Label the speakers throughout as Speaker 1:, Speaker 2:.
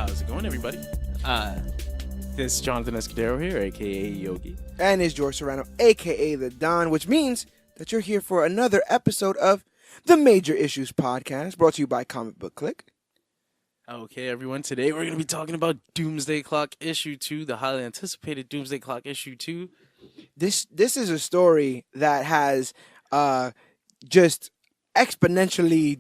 Speaker 1: How's it going, everybody? This is Jonathan Escudero here, a.k.a. Yogi.
Speaker 2: And it's George Serrano, a.k.a. The Don, which means that you're here for another episode of the Major Issues Podcast, brought to you by ComicBook Clique.
Speaker 1: Okay, everyone, today we're going to be talking about Doomsday Clock Issue 2, the highly anticipated Doomsday Clock Issue 2.
Speaker 2: This is a story that has just exponentially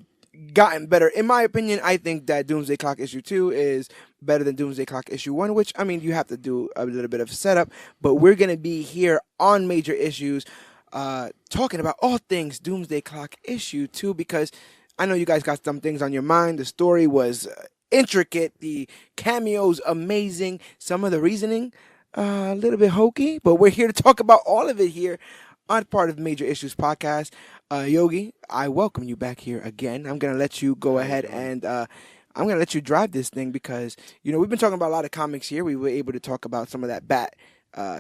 Speaker 2: gotten better. In my opinion, I think that Doomsday Clock Issue 2 is better than Doomsday Clock Issue 1, which, I mean, you have to do a little bit of setup, but we're going to be here on Major Issues talking about all things Doomsday Clock Issue 2, because I know you guys got some things on your mind. The story was intricate, the cameos amazing, some of the reasoning a little bit hokey, but we're here to talk about all of it here on part of Major Issues Podcast. Yogi, I welcome you back here again. I'm going to let you go ahead and I'm going to let you drive this thing because, you know, we've been talking about a lot of comics here. We were able to talk about some of that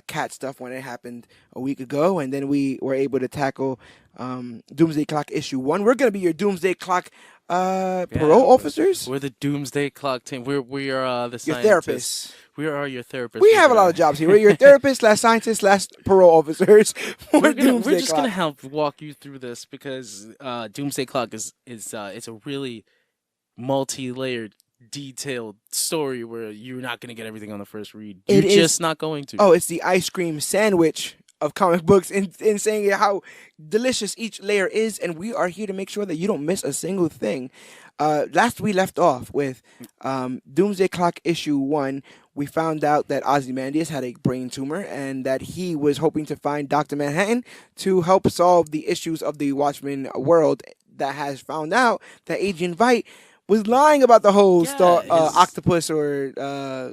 Speaker 2: Cat stuff when it happened a week ago, and then we were able to tackle Doomsday Clock Issue 1. We're going to be your Doomsday Clock parole officers.
Speaker 1: We're the Doomsday Clock team. We are the scientists.
Speaker 2: Your therapists.
Speaker 1: We are your therapists.
Speaker 2: We have a lot of jobs here. We're your therapists, /scientists, /parole officers.
Speaker 1: We're just going to help walk you through this because Doomsday Clock is it's a really multi-layered, detailed story where you're not going to get everything on the first read. You're just not going to.
Speaker 2: Oh, it's the ice cream sandwich of comic books in saying how delicious each layer is, and we are here to make sure that you don't miss a single thing. Last we left off with Doomsday Clock Issue 1, we found out that Ozymandias had a brain tumor and that he was hoping to find Dr. Manhattan to help solve the issues of the Watchmen world that has found out that Agent Veidt was lying about the whole octopus or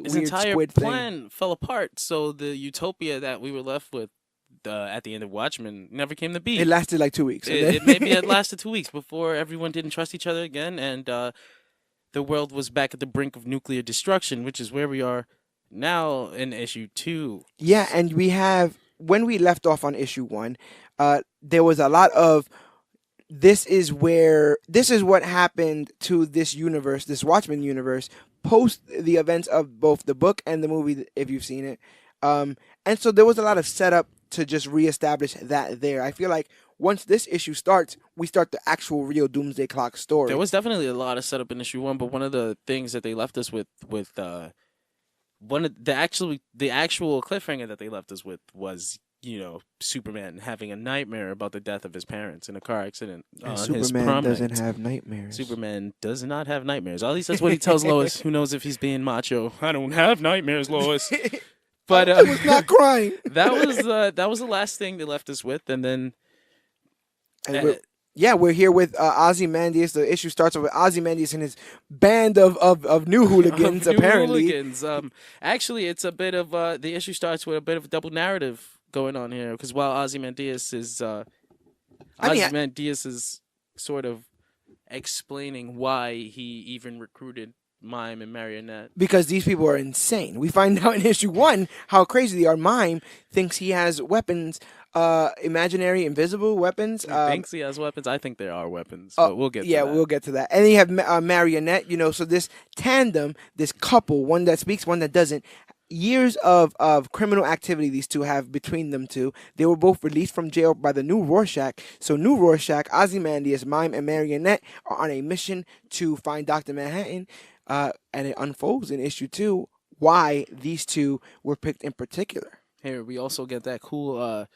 Speaker 1: his
Speaker 2: weird
Speaker 1: entire
Speaker 2: squid
Speaker 1: plan fell apart, so the utopia that we were left with at the end of Watchmen never came to be.
Speaker 2: It lasted like 2 weeks.
Speaker 1: Maybe it lasted 2 weeks before everyone didn't trust each other again, and the world was back at the brink of nuclear destruction, which is where we are now in issue 2.
Speaker 2: Yeah, and we have, when we left off on issue 1, there was a lot of, this is what happened to this universe, this Watchmen universe, post the events of both the book and the movie, if you've seen it. And so there was a lot of setup to just reestablish that there. I feel like once this issue starts, we start the actual real Doomsday Clock story.
Speaker 1: There was definitely a lot of setup in issue 1, but one of the things that they left us with one of the actual cliffhanger that they left us with was, you know, Superman having a nightmare about the death of his parents in a car accident.
Speaker 2: Superman doesn't have nightmares.
Speaker 1: Superman does not have nightmares. At least that's what he tells Lois. Who knows if he's being macho? I don't have nightmares, Lois. But
Speaker 2: I was not crying.
Speaker 1: That was the last thing they left us with, and then
Speaker 2: we're here with Ozymandias. The issue starts with Ozymandias and his band of new hooligans. Apparently,
Speaker 1: actually, it's a bit of the issue starts with a bit of a double narrative going on here, because while Ozymandias is sort of explaining why he even recruited Mime and Marionette.
Speaker 2: Because these people are insane. We find out in issue 1 how crazy they are. Mime thinks he has weapons, imaginary, invisible weapons.
Speaker 1: He thinks he has weapons. I think there are weapons, but we'll get to that.
Speaker 2: Yeah, we'll get to that. And then you have Marionette, you know, so this tandem, this couple, one that speaks, one that doesn't, years of criminal activity these two have between them two. They were both released from jail by the new Rorscache. So new Rorschach, Ozymandias, Mime, and Marionette are on a mission to find Dr. Manhattan. And it unfolds in issue 2 why these two were picked in particular.
Speaker 1: Here we also get that cool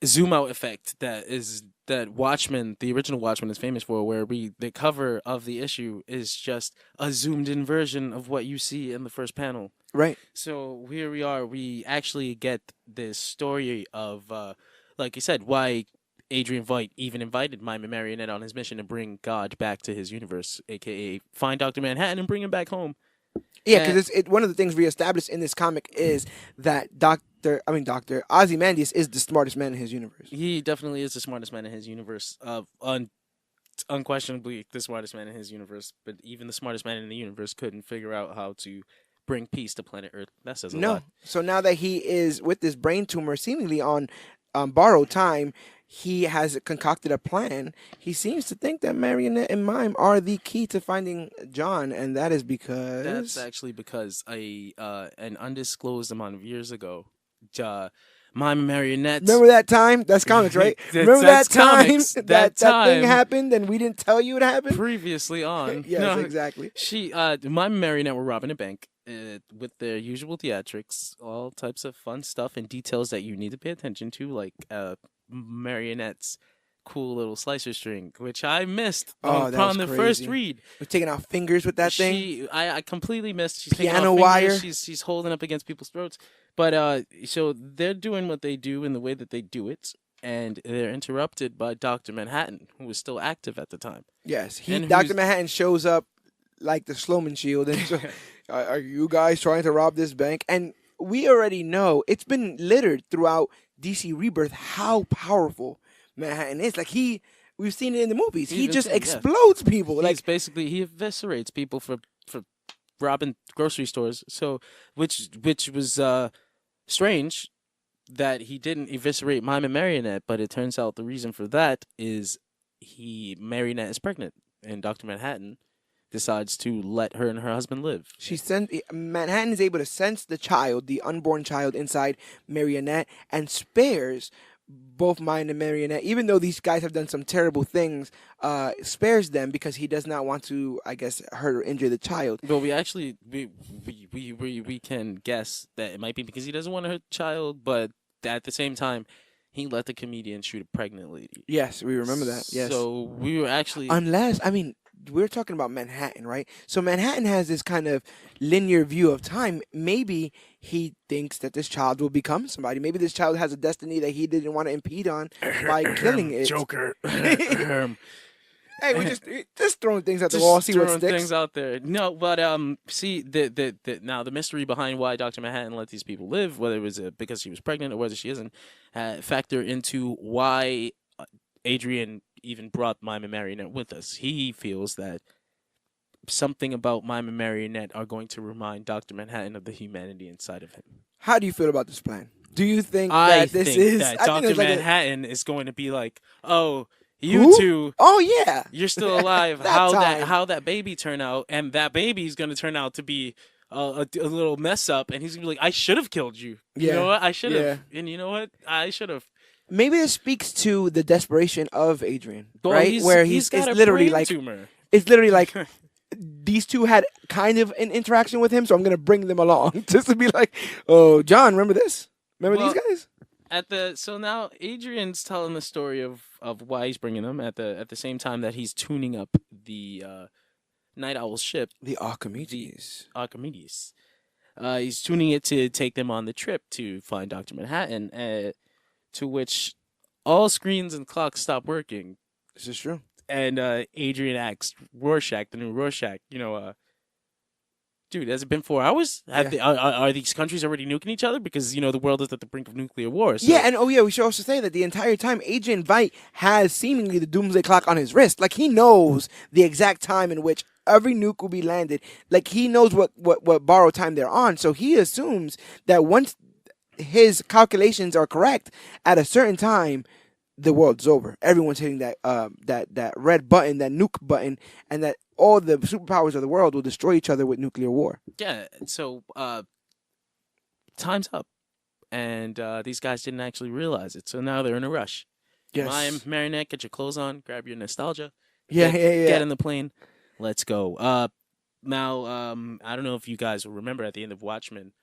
Speaker 1: zoom out effect that Watchmen, the original Watchmen, is famous for, where the cover of the issue is just a zoomed in version of what you see in the first panel.
Speaker 2: Right.
Speaker 1: So here we are. We actually get this story of, like you said, why Adrian Veidt even invited Mime and Marionette on his mission to bring God back to his universe, a.k.a. find Dr. Manhattan and bring him back home.
Speaker 2: Yeah, because one of the things reestablished in this comic is that Dr. Ozymandias is the smartest man in his universe.
Speaker 1: He definitely is the smartest man in his universe. Unquestionably the smartest man in his universe, but even the smartest man in the universe couldn't figure out how to bring peace to planet Earth. That says a lot.
Speaker 2: So now that he is with this brain tumor seemingly on borrowed time, he has concocted a plan. He seems to think that Marionette and Mime are the key to finding John, and that is because
Speaker 1: That's actually because an undisclosed amount of years ago, Mime and Marionette.
Speaker 2: Remember that time? That's comics, right? Remember
Speaker 1: That's
Speaker 2: that time
Speaker 1: comics.
Speaker 2: that thing happened and we didn't tell you it happened?
Speaker 1: Previously on.
Speaker 2: Yes,
Speaker 1: No,
Speaker 2: exactly.
Speaker 1: Mime and Marionette were robbing a bank with their usual theatrics, all types of fun stuff and details that you need to pay attention to, like Marionette's cool little slicer string, which I missed on the first read.
Speaker 2: We're taking out fingers with that thing.
Speaker 1: I completely missed. She's taking
Speaker 2: Piano
Speaker 1: out
Speaker 2: wire.
Speaker 1: fingers, she's holding up against people's throats. But so they're doing what they do in the way that they do it, and they're interrupted by Dr. Manhattan, who was still active at the time.
Speaker 2: Yes, Dr. Manhattan shows up like the Sloman Shield, and so, are you guys trying to rob this bank? And we already know it's been littered throughout DC Rebirth how powerful Manhattan is. Like we've seen it in the movies. He just explodes people.
Speaker 1: He eviscerates people for robbing grocery stores. So which was strange that he didn't eviscerate Mime and Marionette, but it turns out the reason for that is Marionette is pregnant, and Dr. Manhattan decides to let her and her husband live.
Speaker 2: Manhattan is able to sense the child, the unborn child inside Marionette, and spares both Mime and Marionette, even though these guys have done some terrible things, spares them because he does not want to, I guess, hurt or injure the child.
Speaker 1: But we can guess that it might be because he doesn't want to hurt the child, but at the same time, he let the comedian shoot a pregnant lady.
Speaker 2: Yes, we remember that. Yes.
Speaker 1: So we were actually...
Speaker 2: we're talking about Manhattan, right? So Manhattan has this kind of linear view of time. Maybe he thinks that this child will become somebody. Maybe this child has a destiny that he didn't want to impede on by killing it.
Speaker 1: Joker.
Speaker 2: Hey, we're just throwing things at the wall, see what sticks.
Speaker 1: Throwing things out there. No, but see now the mystery behind why Dr. Manhattan let these people live, whether it was because she was pregnant or whether she isn't, factor into why Adrian even brought Mime and Marionette with us. He feels that something about Mime and Marionette are going to remind Dr. Manhattan of the humanity inside of him.
Speaker 2: How do you feel about this plan? Do you think that
Speaker 1: Dr. Manhattan is going to be like, oh, you two,
Speaker 2: oh yeah,
Speaker 1: you're still alive. How that baby turned out, and that baby's going to turn out to be a little mess up, and he's going to be like, I should have killed you.
Speaker 2: Yeah.
Speaker 1: You know what? I should have. Yeah. And you know what? I should have.
Speaker 2: Maybe this speaks to the desperation of Adrian,
Speaker 1: well,
Speaker 2: right? Where he's
Speaker 1: got
Speaker 2: it's literally like
Speaker 1: tumor.
Speaker 2: It's literally like these two had kind of an interaction with him, so I'm gonna bring them along just to be like, oh, John, remember this? Remember these guys?
Speaker 1: So now Adrian's telling the story of why he's bringing them at the same time that he's tuning up the Night Owl's ship,
Speaker 2: the Archimedes.
Speaker 1: He's tuning it to take them on the trip to find Dr. Manhattan. To which all screens and clocks stop working.
Speaker 2: This is true.
Speaker 1: And Adrian asks Rorschach, the new Rorschach, dude, has it been 4 hours? Are these countries already nuking each other? Because, the world is at the brink of nuclear war. So.
Speaker 2: Yeah, and we should also say that the entire time, Adrian Veidt has seemingly the Doomsday Clock on his wrist. Like, he knows the exact time in which every nuke will be landed. Like, he knows what borrowed time they're on. So he assumes that once his calculations are correct, at a certain time, the world's over. Everyone's hitting that red button, that nuke button, and that all the superpowers of the world will destroy each other with nuclear war.
Speaker 1: Yeah, so time's up. And these guys didn't actually realize it, so now they're in a rush.
Speaker 2: Yes.
Speaker 1: Mime, Marionette, get your clothes on, grab your nostalgia.
Speaker 2: Yeah.
Speaker 1: Get in the plane. Let's go. Now, I don't know if you guys will remember at the end of Watchmen,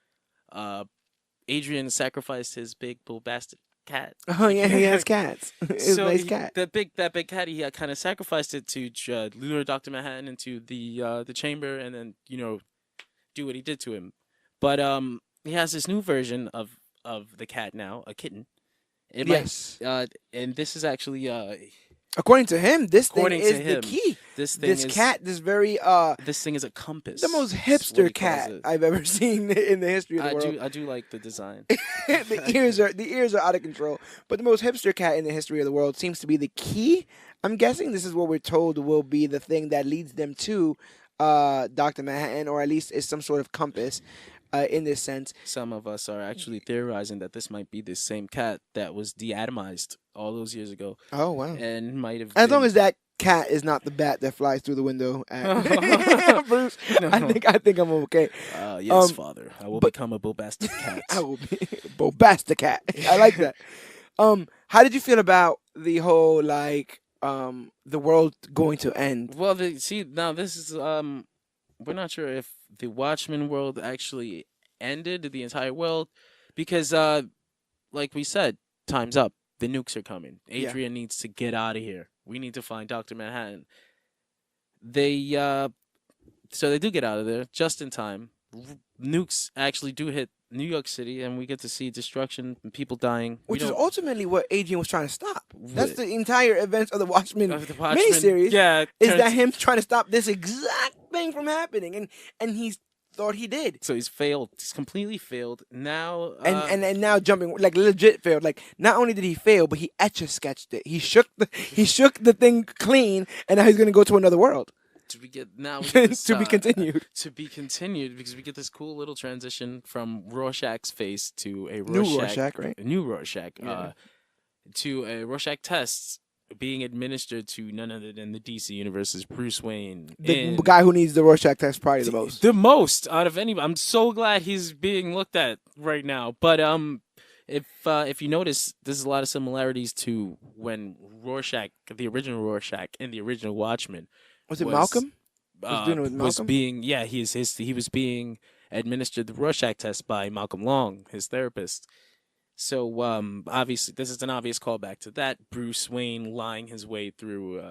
Speaker 1: Adrian sacrificed his big bull bastard cat.
Speaker 2: Oh yeah, he has cats. His nice cat.
Speaker 1: That big cat, he kind of sacrificed it to lure Dr. Manhattan into the chamber, and then do what he did to him. But he has this new version of the cat now, a kitten.
Speaker 2: Yes.
Speaker 1: And this is actually
Speaker 2: according to him, this thing is the key.
Speaker 1: This thing
Speaker 2: this is
Speaker 1: a compass.
Speaker 2: The most hipster cat I've ever seen in the history of the world.
Speaker 1: I do like the design.
Speaker 2: the ears are out of control, but the most hipster cat in the history of the world seems to be the key. I'm guessing this is what we're told will be the thing that leads them to Dr. Manhattan, or at least is some sort of compass. in this sense.
Speaker 1: Some of us are actually theorizing that this might be the same cat that was deatomized all those years ago,
Speaker 2: Oh wow!
Speaker 1: and might have
Speaker 2: As
Speaker 1: been.
Speaker 2: long as that cat is not the bat that flies through the window at Bruce,
Speaker 1: No.
Speaker 2: I think I'm okay.
Speaker 1: Yes, Father, I will
Speaker 2: but-
Speaker 1: become a bobastic cat.
Speaker 2: I will be Bobasta cat. I like that. How did you feel about the whole the world going to end?
Speaker 1: Well, see, now this is we're not sure if the Watchmen world actually ended the entire world, because like we said, time's up. The nukes are coming.
Speaker 2: Yeah.
Speaker 1: Adrian needs to get out of here. We need to find Dr. Manhattan. They so they do get out of there just in time. Nukes actually do hit New York City, and we get to see destruction and people dying.
Speaker 2: Which is ultimately what Adrian was trying to stop. That's the entire events of the Watchmen
Speaker 1: Watchmen
Speaker 2: miniseries.
Speaker 1: Yeah,
Speaker 2: is that him trying to stop this exact thing from happening, and he thought he did.
Speaker 1: So he's failed. He's completely failed. Now
Speaker 2: And now jumping legit failed. Like not only did he fail, but he etch-a-sketched it. He shook the thing clean, and now he's gonna go to another world.
Speaker 1: we get this,
Speaker 2: to be continued.
Speaker 1: To be continued, because we get this cool little transition from Rorschach's face to a
Speaker 2: New Rorschach, right?
Speaker 1: A new Rorschach,
Speaker 2: Yeah.
Speaker 1: to a Rorschach test being administered to none other than the DC Universe's Bruce Wayne,
Speaker 2: The guy who needs the Rorschach test probably the most.
Speaker 1: The most out of anybody. I'm so glad he's being looked at right now. But if you notice, there's a lot of similarities to when Rorschach, the original Rorschach, in the original Watchmen.
Speaker 2: Was it Malcolm?
Speaker 1: Was being he was being administered the Rorschach test by Malcolm Long, his therapist. So obviously this is an obvious callback to that. Bruce Wayne lying his way through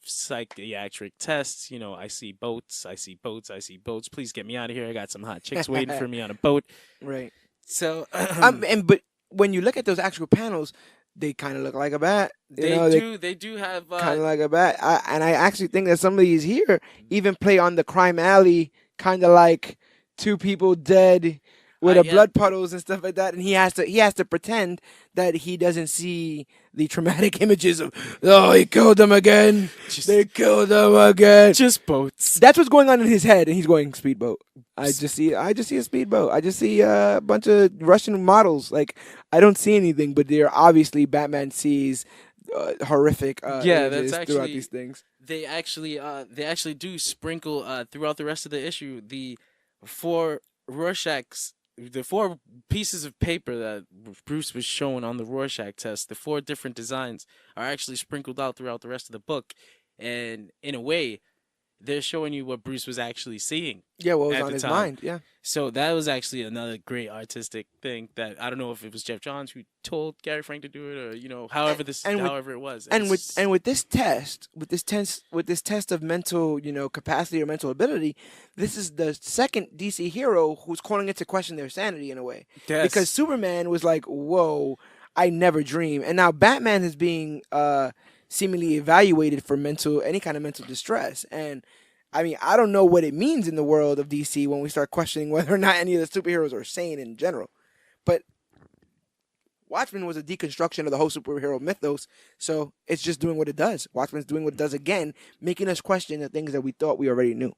Speaker 1: psychiatric tests. I see boats, I see boats, I see boats. Please get me out of here. I got some hot chicks waiting for me on a boat.
Speaker 2: Right.
Speaker 1: So
Speaker 2: but when you look at those actual panels, they kind of look like a bat.
Speaker 1: They do have
Speaker 2: kind of like a bat. And I actually think that some of these here even play on the crime alley, kind of like two people dead with blood puddles and stuff like that. And he has to pretend that he doesn't see the traumatic images of, oh, he killed them again. They killed them again.
Speaker 1: Just boats.
Speaker 2: That's what's going on in his head, and he's going speedboat. I just see a speedboat. I just see a bunch of Russian models. Like, I don't see anything, but they're obviously Batman sees horrific images throughout these things.
Speaker 1: They actually do sprinkle throughout the rest of the issue the four pieces of paper that Bruce was shown on the Rorschach test. The 4 different designs are actually sprinkled out throughout the rest of the book, and in a way, they're showing you what Bruce was actually seeing.
Speaker 2: Yeah, what was on his mind. Yeah.
Speaker 1: So that was actually another great artistic thing that I don't know if it was Jeff Johns who told Gary Frank to do it, or however it was.
Speaker 2: And with this test of mental capacity or mental ability, this is the second DC hero who's calling into question their sanity in a way.
Speaker 1: Yes.
Speaker 2: Because Superman was like, "Whoa, I never dream," and now Batman is being seemingly evaluated for any kind of mental distress. And I mean, I don't know what it means in the world of DC when we start questioning whether or not any of the superheroes are sane in general. But Watchmen was a deconstruction of the whole superhero mythos, so it's just doing what it does. Watchmen's doing what it does again, making us question the things that we thought we already knew.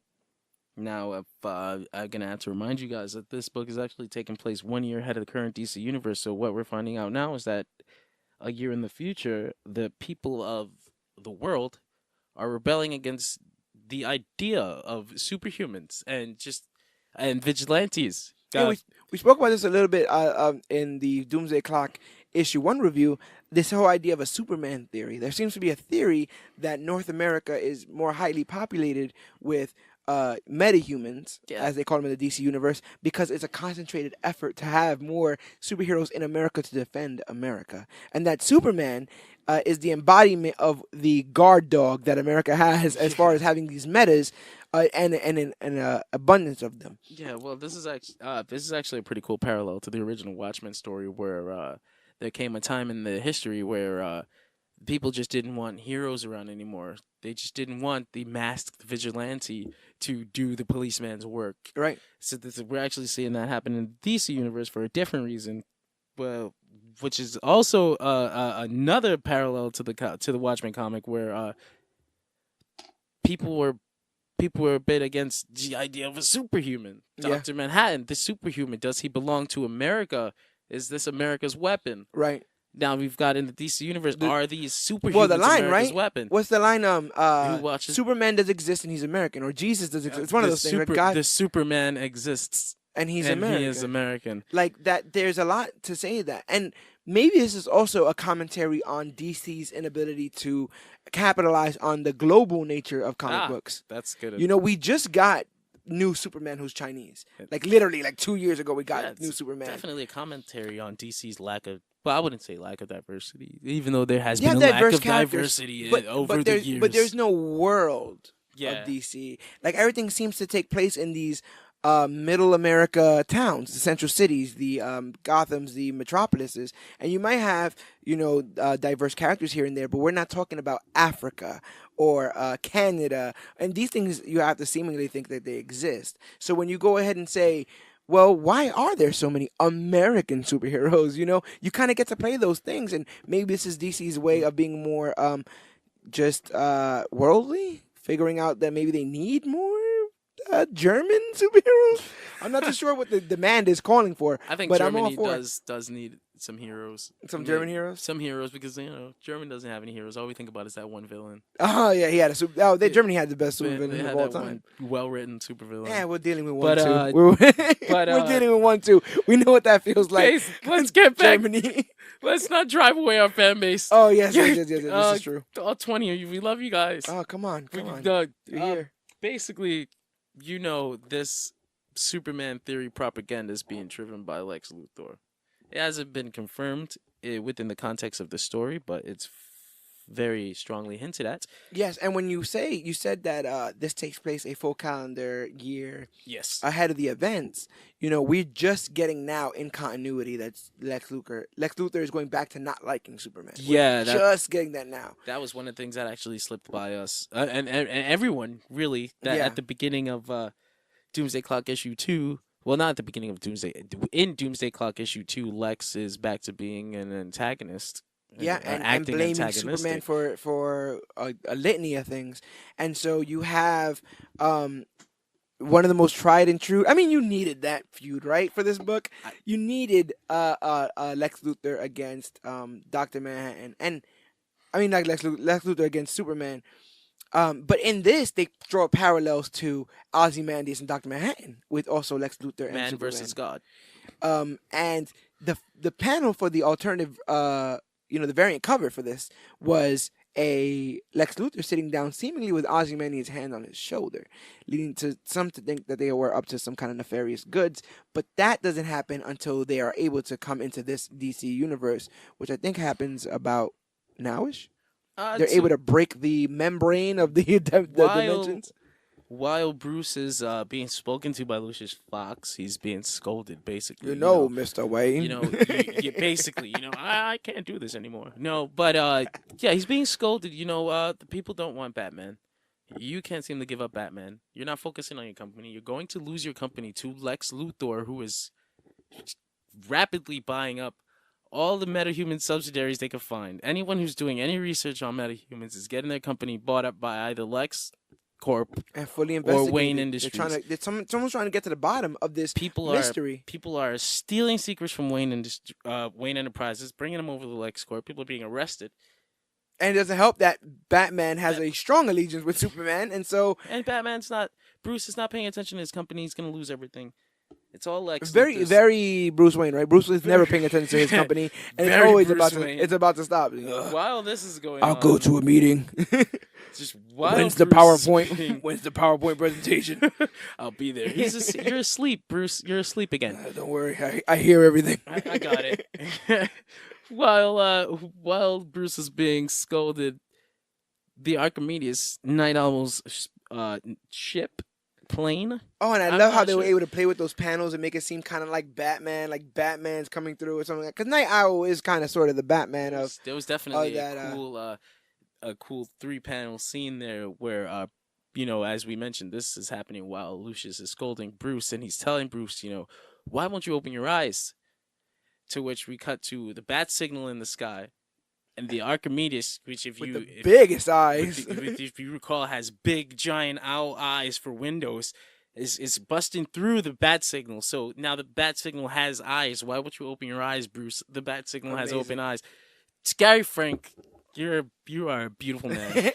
Speaker 1: Now, I'm going to have to remind you guys that this book is actually taking place 1 year ahead of the current DC universe, so what we're finding out now is that a year in the future, the people of the world are rebelling against the idea of superhumans and vigilantes.
Speaker 2: Yeah, we spoke about this a little bit in the Doomsday Clock issue 1 review. This whole idea of a Superman theory. There seems to be a theory that North America is more highly populated with metahumans, as they call them in the DC universe, because it's a concentrated effort to have more superheroes in America to defend America. And that Superman is the embodiment of the guard dog that America has as far as having these metas and an abundance of them.
Speaker 1: Yeah, well, this is actually a pretty cool parallel to the original Watchmen story, where there came a time in the history where people just didn't want heroes around anymore. They just didn't want the masked vigilante to do the policeman's work.
Speaker 2: Right.
Speaker 1: So we're actually seeing that happen in the DC universe for a different reason. Well, which is also another parallel to the Watchmen comic, where people people were a bit against the idea of a superhuman.
Speaker 2: Yeah.
Speaker 1: Dr. Manhattan, the superhuman, does he belong to America? Is this America's weapon?
Speaker 2: Right.
Speaker 1: Now we've got in the DC universe, are these superhumans
Speaker 2: Well, the line,
Speaker 1: America's
Speaker 2: right?
Speaker 1: weapon?
Speaker 2: What's the line?
Speaker 1: Who watches?
Speaker 2: Superman does exist and he's American, or Jesus does exist. It's one of those things. Right? God,
Speaker 1: the Superman exists
Speaker 2: and he's
Speaker 1: and
Speaker 2: American.
Speaker 1: he is American.
Speaker 2: Like that. There's a lot to say that, and maybe this is also a commentary on DC's inability to capitalize on the global nature of comic books.
Speaker 1: That's good.
Speaker 2: You know, we just got new Superman who's Chinese. Like literally, like 2 years ago, we got new Superman.
Speaker 1: Definitely a commentary on DC's lack of. Well, I wouldn't say lack of diversity, even though there has
Speaker 2: You
Speaker 1: been
Speaker 2: have
Speaker 1: a lack
Speaker 2: diverse
Speaker 1: of
Speaker 2: characters,
Speaker 1: diversity
Speaker 2: but
Speaker 1: over the years.
Speaker 2: But there's no world
Speaker 1: Yeah.
Speaker 2: of DC. Like everything seems to take place in these middle America towns, the central cities, the Gothams, the metropolises, and you might have diverse characters here and there, but we're not talking about Africa or Canada, and these things you have to seemingly think that they exist. So when you go ahead and say, well, why are there so many American superheroes? You know, you kind of get to play those things, and maybe this is DC's way of being more just worldly, figuring out that maybe they need more German superheroes. I'm not too sure what the demand is calling for.
Speaker 1: I think
Speaker 2: but
Speaker 1: Germany
Speaker 2: I'm all for
Speaker 1: does need some heroes.
Speaker 2: some German heroes.
Speaker 1: Some heroes, because Germany doesn't have any heroes. All we think about is that one villain.
Speaker 2: Oh yeah, he had a super. Germany had the best super villain of all time.
Speaker 1: Well-written super villain.
Speaker 2: Yeah, we're dealing with one too.
Speaker 1: But
Speaker 2: we're dealing with one too. We know what that feels like.
Speaker 1: Let's get back.
Speaker 2: Germany.
Speaker 1: Let's not drive away our fan base.
Speaker 2: Oh yes. This is true.
Speaker 1: All 20 of you, we love you guys.
Speaker 2: Oh come on.
Speaker 1: You're here. Basically, this Superman theory propaganda is being driven by Lex Luthor. It hasn't been confirmed within the context of the story, but it's very strongly hinted at.
Speaker 2: Yes, and when you said that this takes place a full calendar year ahead of the events, we're just getting now in continuity that's Lex Luthor. Lex Luthor is going back to not liking Superman.
Speaker 1: Yeah,
Speaker 2: just getting that now.
Speaker 1: That was one of the things that actually slipped by us, and everyone really. That at the beginning of Doomsday Clock issue 2. Well, not at the beginning of Doomsday. In Doomsday Clock issue 2, Lex is back to being an antagonist.
Speaker 2: Yeah, and blaming Superman for a litany of things. And so you have one of the most tried and true. I mean, you needed that feud, right, for this book. You needed Lex Luthor against Dr. Manhattan. And I mean, like Lex Luthor against Superman. But in this, they draw parallels to Ozymandias and Dr. Manhattan, with also Lex Luthor and
Speaker 1: Man
Speaker 2: Superman.
Speaker 1: versus God.
Speaker 2: And the panel for the alternative, the variant cover for this was a Lex Luthor sitting down, seemingly with Ozymandias' hand on his shoulder, leading to some to think that they were up to some kind of nefarious goods. But that doesn't happen until they are able to come into this DC universe, which I think happens about nowish. They're able to break the membrane of the dimensions.
Speaker 1: While Bruce is being spoken to by Lucius Fox, he's being scolded, basically.
Speaker 2: Mr. Wayne.
Speaker 1: You basically, I can't do this anymore. No, but he's being scolded. The people don't want Batman. You can't seem to give up Batman. You're not focusing on your company. You're going to lose your company to Lex Luthor, who is rapidly buying up all the metahuman subsidiaries they can find. Anyone who's doing any research on metahumans is getting their company bought up by either Lex Corp
Speaker 2: and fully investigated.
Speaker 1: Or Wayne Industries.
Speaker 2: Someone's trying to get to the bottom of this mystery.
Speaker 1: People are stealing secrets from Wayne Enterprises, bringing them over to Lex Corp. People are being arrested.
Speaker 2: And it doesn't help that Batman has a strong allegiance with Superman, and
Speaker 1: Bruce is not paying attention to his company. He's going to lose everything. It's all Lex.
Speaker 2: Very, very Bruce Wayne, right? Bruce is never paying attention to his company, and it's always about to stop.
Speaker 1: While this is going on,
Speaker 2: I'll go to a meeting.
Speaker 1: Just
Speaker 2: when's the PowerPoint? When's the PowerPoint presentation?
Speaker 1: I'll be there. You're asleep, Bruce. You're asleep again.
Speaker 2: Don't worry, I hear everything.
Speaker 1: I got it. While Bruce is being scolded, the Archimedes Night Owl's plane.
Speaker 2: Oh, and I love how they were able to play with those panels and make it seem kind of like Batman, like Batman's coming through or something like that. Because Night Owl is kind of sort of the Batman of.
Speaker 1: There was definitely a cool 3-panel scene there where, as we mentioned, this is happening while Lucius is scolding Bruce, and he's telling Bruce, why won't you open your eyes? To which we cut to the bat signal in the sky, And the Archimedes, which
Speaker 2: with the biggest eyes,
Speaker 1: if you recall, has big giant owl eyes for windows, is busting through the bat signal. So now the bat signal has eyes. Why would you open your eyes, Bruce? The bat signal has open eyes. Scary Frank, you are a beautiful man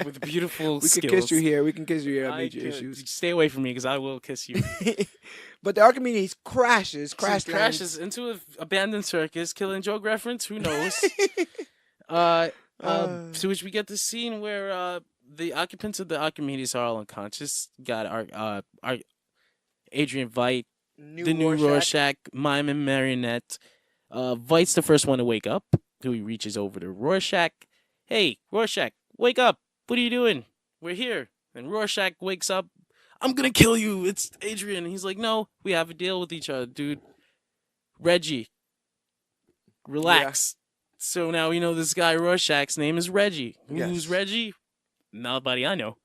Speaker 1: with beautiful skills.
Speaker 2: We can kiss you here. We can kiss you here. I made your issues.
Speaker 1: Stay away from me because I will kiss you.
Speaker 2: But the Archimedes crashes
Speaker 1: into an abandoned circus, killing joke reference. Who knows? So which we get the scene where the occupants of the Archimedes are all unconscious. Got our Adrian Veidt, the new Rorschach, mime and marionette. Veidt's the first one to wake up. So he reaches over to Rorschach. Hey, Rorschach, wake up! What are you doing? We're here. And Rorschach wakes up. I'm gonna kill you. It's Adrian. He's like, no, we have a deal with each other, dude. Reggie, relax. Yeah. So now we know this guy Rorschach's name is Reggie. Yes. Who's Reggie? Nobody I know.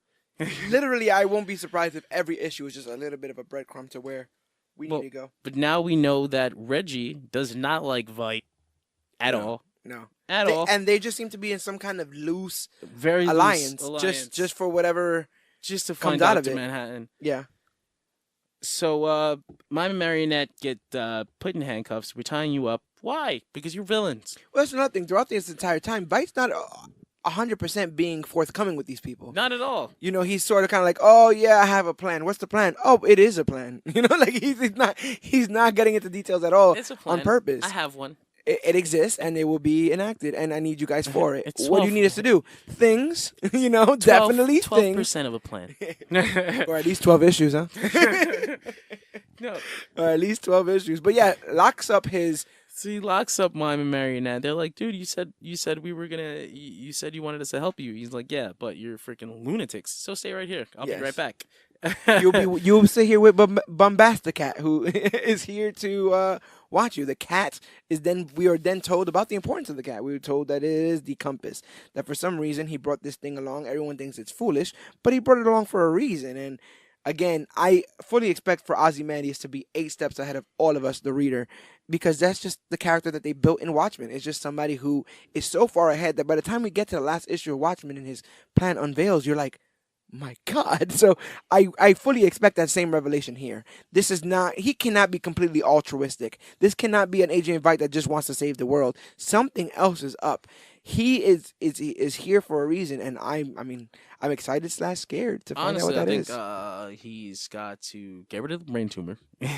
Speaker 2: Literally, I won't be surprised if every issue is just a little bit of a breadcrumb to where we need to go.
Speaker 1: But now we know that Reggie does not like Veidt at all.
Speaker 2: No.
Speaker 1: At all.
Speaker 2: And they just seem to be in some kind of loose
Speaker 1: alliance.
Speaker 2: Just for whatever
Speaker 1: just to find out Dr. Manhattan.
Speaker 2: Yeah.
Speaker 1: So my marionette get put in handcuffs. We're tying you up. Why? Because you're villains.
Speaker 2: Well, that's another thing. Throughout this entire time, Veidt's not 100% being forthcoming with these people.
Speaker 1: Not at all.
Speaker 2: You know, he's sort of kind of like, oh yeah, I have a plan. What's the plan? Oh, it is a plan. You know, like he's not getting into details at all.
Speaker 1: It's a plan.
Speaker 2: On purpose.
Speaker 1: I have one.
Speaker 2: It exists and it will be enacted, and I need you guys for it. What do you need us to do? Things, you know, 12, definitely 12%
Speaker 1: things. 12% of a plan.
Speaker 2: Or at least 12 issues, huh?
Speaker 1: No.
Speaker 2: Or at least 12 issues. But yeah, locks up his...
Speaker 1: So he locks up Mime and Marionette. They're like, dude, you said we were gonna... You said you wanted us to help you. He's like, yeah, but you're freaking lunatics. So stay right here. I'll be right back.
Speaker 2: You'll sit here with Bombasticat, who is here to watch you. The cat we are then told about the importance of the cat. We were told that it is the compass. That for some reason he brought this thing along. Everyone thinks it's foolish, but he brought it along for a reason. And again, I fully expect for Ozymandias to be 8 steps ahead of all of us, the reader, because that's just the character that they built in Watchmen. It's just somebody who is so far ahead that by the time we get to the last issue of Watchmen and his plan unveils, you're like, my God. So I fully expect that same revelation here. This is not, he cannot be completely altruistic. This cannot be an Adrian Veidt that just wants to save the world. Something else is up. He is here for a reason, and I'm excited / scared to find out what that is.
Speaker 1: I think he's got to get rid of the brain tumor.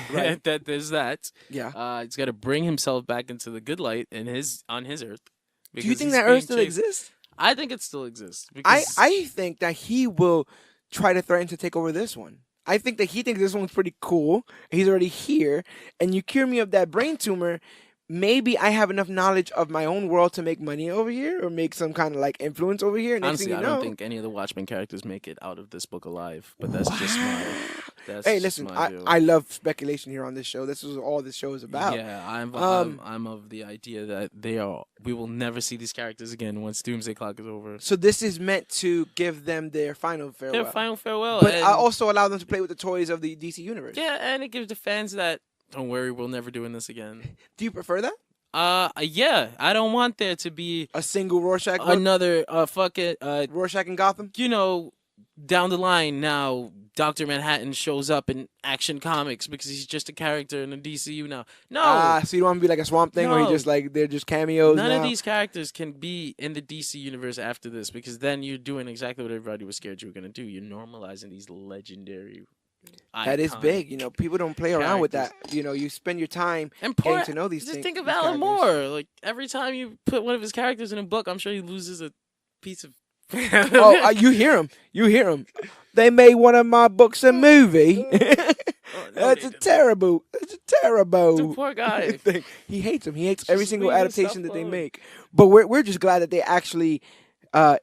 Speaker 2: Right.
Speaker 1: There's that.
Speaker 2: Yeah.
Speaker 1: He's got to bring himself back into the good light on his Earth.
Speaker 2: Do you think that Earth still exists?
Speaker 1: I think it still exists.
Speaker 2: I think that he will try to threaten to take over this one. I think that he thinks this one's pretty cool. He's already here. And you cure me of that brain tumor. Maybe I have enough knowledge of my own world to make money over here or make some kind of like influence over here. Next
Speaker 1: Honestly,
Speaker 2: thing you
Speaker 1: I
Speaker 2: know,
Speaker 1: don't think any of the Watchmen characters make it out of this book alive. But that's just my...
Speaker 2: Hey, listen, I love speculation here on this show. This is all this show is about.
Speaker 1: Yeah, I'm of the idea that we will never see these characters again once Doomsday Clock is over.
Speaker 2: So this is meant to give them their final farewell.
Speaker 1: Their final farewell.
Speaker 2: But I also allow them to play with the toys of the DC universe.
Speaker 1: Yeah, and it gives the fans that, don't worry, we're never doing this again.
Speaker 2: Do you prefer that?
Speaker 1: Yeah. I don't want there to be
Speaker 2: a single Rorschach book?
Speaker 1: Another
Speaker 2: Rorschach in Gotham?
Speaker 1: You know, down the line now, Dr. Manhattan shows up in Action Comics because he's just a character in the DCU now. No.
Speaker 2: So you don't want to be like a Swamp Thing where they're just cameos
Speaker 1: None of these characters can be in the DC universe after this, because then you're doing exactly what everybody was scared you were going to do. You're normalizing these legendary
Speaker 2: that is big. You know, people don't play around with that. You know, you spend your time getting to know these things.
Speaker 1: Just think of Alan Moore. Like, every time you put one of his characters in a book, I'm sure he loses a piece of...
Speaker 2: You hear him. You hear him. They made one of my books a movie. That's terrible.
Speaker 1: The poor guy.
Speaker 2: He hates him. He hates every single adaptation that they make. But we're just glad that they actually...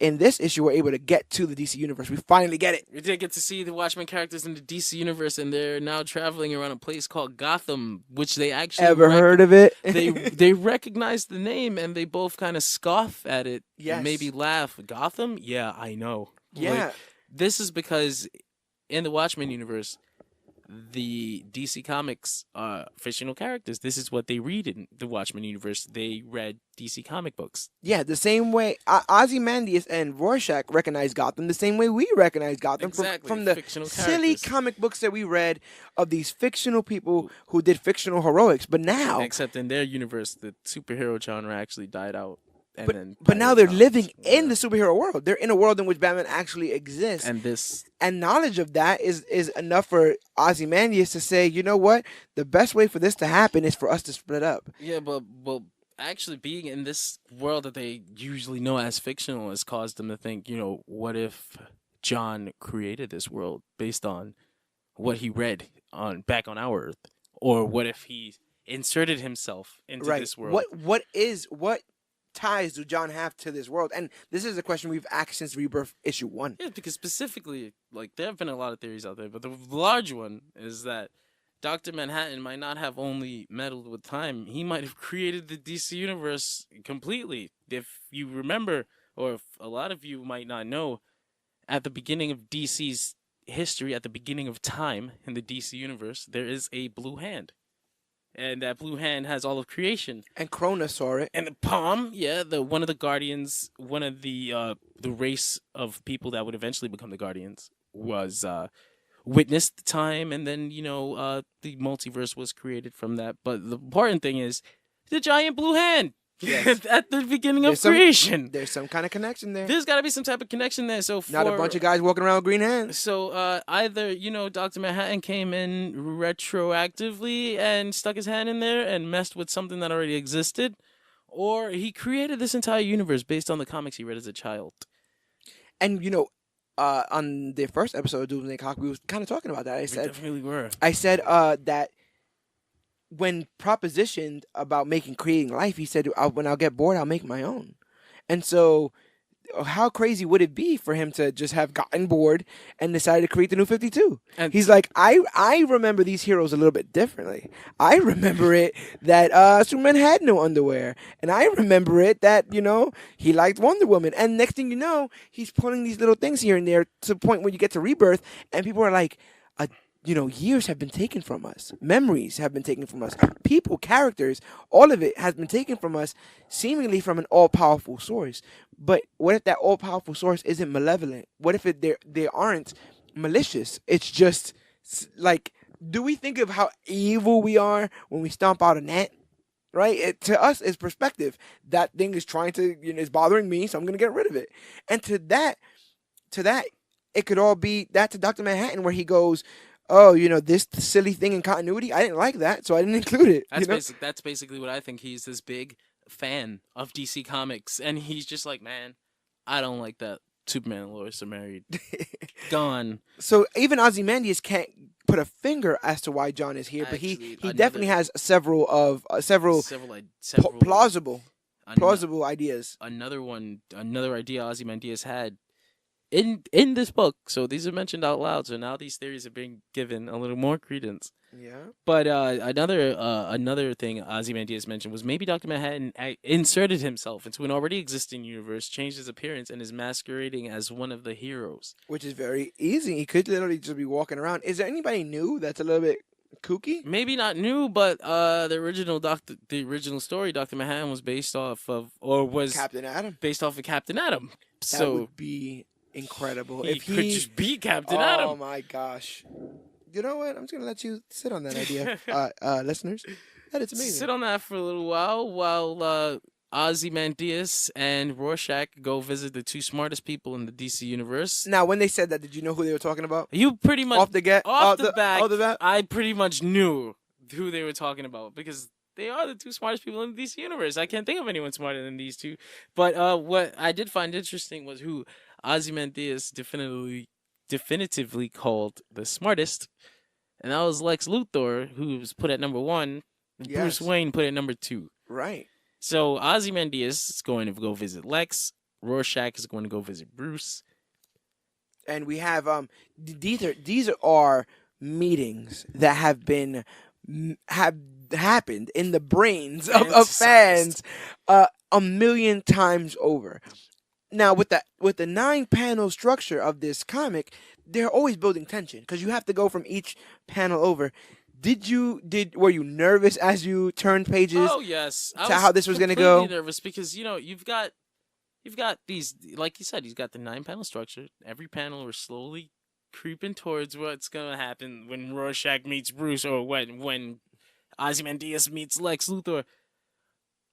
Speaker 2: in this issue, we're able to get to the DC universe. We finally get it.
Speaker 1: We did get to see the Watchmen characters in the DC universe, and they're now traveling around a place called Gotham, which they actually
Speaker 2: heard of it?
Speaker 1: They recognize the name, and they both kind of scoff at it.
Speaker 2: Yes.
Speaker 1: Maybe laugh. Gotham? Yeah, I know.
Speaker 2: Yeah.
Speaker 1: Like, this is because in the Watchmen universe, the DC Comics fictional characters. This is what they read in the Watchmen universe. They read DC comic books.
Speaker 2: Yeah, the same way Ozymandias and Rorschach recognize Gotham, the same way we recognize Gotham
Speaker 1: Exactly,
Speaker 2: from the
Speaker 1: fictional
Speaker 2: silly
Speaker 1: characters.
Speaker 2: comic books that we read of these fictional people who did fictional heroics. But now,
Speaker 1: Except in their universe, the superhero genre actually died out. And then
Speaker 2: but now
Speaker 1: Pirate
Speaker 2: they're living
Speaker 1: Comics,
Speaker 2: in the superhero world. They're in a world in which Batman actually exists.
Speaker 1: and this
Speaker 2: And knowledge of that is enough for Ozymandias to say, you know what? The best way for this to happen is for us to split up.
Speaker 1: Yeah, but actually being in this world that they usually know as fictional has caused them to think, what if John created this world based on what he read back on our Earth, or what if he inserted himself into this world?
Speaker 2: What ties do John have to this world? And this is a question we've asked since Rebirth issue 1.
Speaker 1: Yeah, because specifically, there have been a lot of theories out there, but the large one is that Dr. Manhattan might not have only meddled with time, he might have created the DC universe completely. If you remember, or if a lot of you might not know, at the beginning of DC's history, at the beginning of time in the DC universe, there is a blue hand. And that blue hand has all of creation.
Speaker 2: And Cronus saw it.
Speaker 1: And the palm, one of the Guardians, one of the race of people that would eventually become the Guardians was witnessed the time, and then the multiverse was created from that. But the important thing is the giant blue hand. Yes. At the beginning of creation.
Speaker 2: There's some kind of connection there.
Speaker 1: There's got to be some type of connection there. So
Speaker 2: not a bunch of guys walking around with green hands.
Speaker 1: So either, Dr. Manhattan came in retroactively and stuck his hand in there and messed with something that already existed, or he created this entire universe based on the comics he read as a child.
Speaker 2: And, on the first episode of Doomsday Clock, we was kind of talking about that.
Speaker 1: We definitely were.
Speaker 2: I said that when propositioned about creating life, he said, when I'll get bored, I'll make my own. And so how crazy would it be for him to just have gotten bored and decided to create the New 52? And he's like, I remember these heroes a little bit differently. I remember it that Superman had no underwear. And I remember it that, he liked Wonder Woman. And next thing you know, he's pulling these little things here and there to the point where you get to Rebirth and people are like, years have been taken from us. Memories have been taken from us. People, characters, all of it has been taken from us, seemingly from an all-powerful source. But what if that all-powerful source isn't malevolent? What if they aren't malicious? It's just like, do we think of how evil we are when we stomp out a gnat? Right? To us, it's perspective. That thing is trying to, it's bothering me, so I'm going to get rid of it. And to that, it could all be that to Dr. Manhattan where he goes, oh, this silly thing in continuity, I didn't like that, so I didn't include it.
Speaker 1: That's basically what I think. He's this big fan of DC Comics, and he's just like, man, I don't like that Superman and Lois are married. Gone.
Speaker 2: So even Ozymandias can't put a finger as to why John is here, but he definitely has several plausible ideas.
Speaker 1: Another idea Ozymandias had in this book, so these are mentioned out loud, so now these theories are being given a little more credence.
Speaker 2: Yeah.
Speaker 1: But another thing Ozymandias mentioned was maybe Dr. Manhattan inserted himself into an already existing universe, changed his appearance, and is masquerading as one of the heroes.
Speaker 2: Which is very easy. He could literally just be walking around. Is there anybody new that's a little bit kooky?
Speaker 1: Maybe not new, but the original story, Dr. Manhattan was based off of, or was
Speaker 2: Captain Atom.
Speaker 1: Based off of Captain Atom.
Speaker 2: That would be incredible.
Speaker 1: If he could just be Captain Atom.
Speaker 2: Oh my gosh. You know what? I'm just going to let you sit on that idea, listeners. That is amazing.
Speaker 1: Sit on that for a little while Ozymandias and Rorschach go visit the two smartest people in the DC universe.
Speaker 2: Now, when they said that, did you know who they were talking about?
Speaker 1: You pretty much...
Speaker 2: Off the bat,
Speaker 1: I pretty much knew who they were talking about because they are the two smartest people in the DC universe. I can't think of anyone smarter than these two. But what I did find interesting was who Ozymandias definitively called the smartest, and that was Lex Luthor, who was put at number 1, and Bruce Wayne put at number 2.
Speaker 2: Right.
Speaker 1: So Ozymandias is going to go visit Lex. Rorschach is going to go visit Bruce.
Speaker 2: And we have these are meetings that have happened in the brains of fans a million times over. Now, with the 9-panel structure of this comic, they're always building tension because you have to go from each panel over. Were you nervous as you turned pages
Speaker 1: Oh yes, I
Speaker 2: to
Speaker 1: was
Speaker 2: how this was going to
Speaker 1: completely
Speaker 2: go?
Speaker 1: nervous because you've got these, like you said, he's got the 9 panel structure. Every panel we're slowly creeping towards what's gonna happen when Rorschach meets Bruce, or when Ozymandias meets Lex Luthor,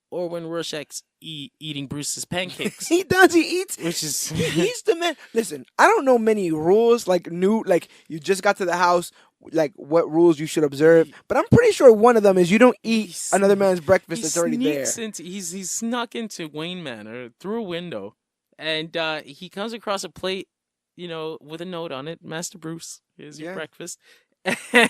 Speaker 1: or when Rorschach's eating Bruce's pancakes.
Speaker 2: He does. He eats.
Speaker 1: Which is
Speaker 2: He eats the man. Listen, I don't know many rules like you just got to the house, like what rules you should observe. But I'm pretty sure one of them is you don't eat another man's breakfast that's already there.
Speaker 1: He snuck into Wayne Manor through a window, and he comes across a plate, with a note on it, Master Bruce, here's your breakfast,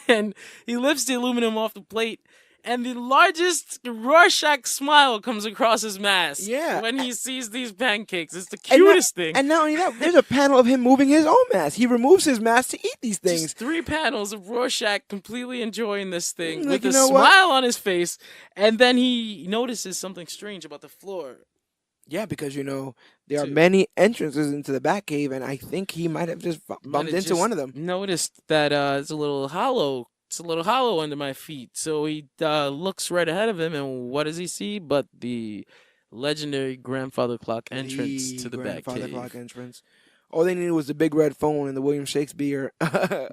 Speaker 1: and he lifts the aluminum off the plate. And the largest Rorschach smile comes across his mask when he sees these pancakes. It's the cutest thing.
Speaker 2: And not only that, there's a panel of him moving his own mask. He removes his mask to eat these things.
Speaker 1: Just 3 panels of Rorschach completely enjoying this thing with a smile on his face. And then he notices something strange about the floor.
Speaker 2: Yeah, because, there are many entrances into the Batcave, and I think he might have just bumped into one of them.
Speaker 1: Noticed that it's a little hollow. It's a little hollow under my feet. So he looks right ahead of him, and what does he see but the legendary grandfather clock entrance to the Batcave. Grandfather
Speaker 2: clock entrance. All they needed was the big red phone and the William Shakespeare.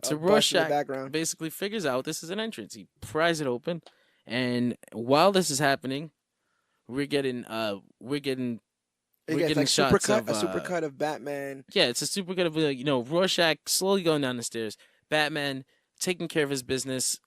Speaker 1: So Rorschach basically figures out this is an entrance. He pries it open, and while this is happening, we're getting
Speaker 2: like
Speaker 1: shots
Speaker 2: a supercut of Batman.
Speaker 1: Yeah, it's a supercut of Rorschach slowly going down the stairs. Batman taking care of his business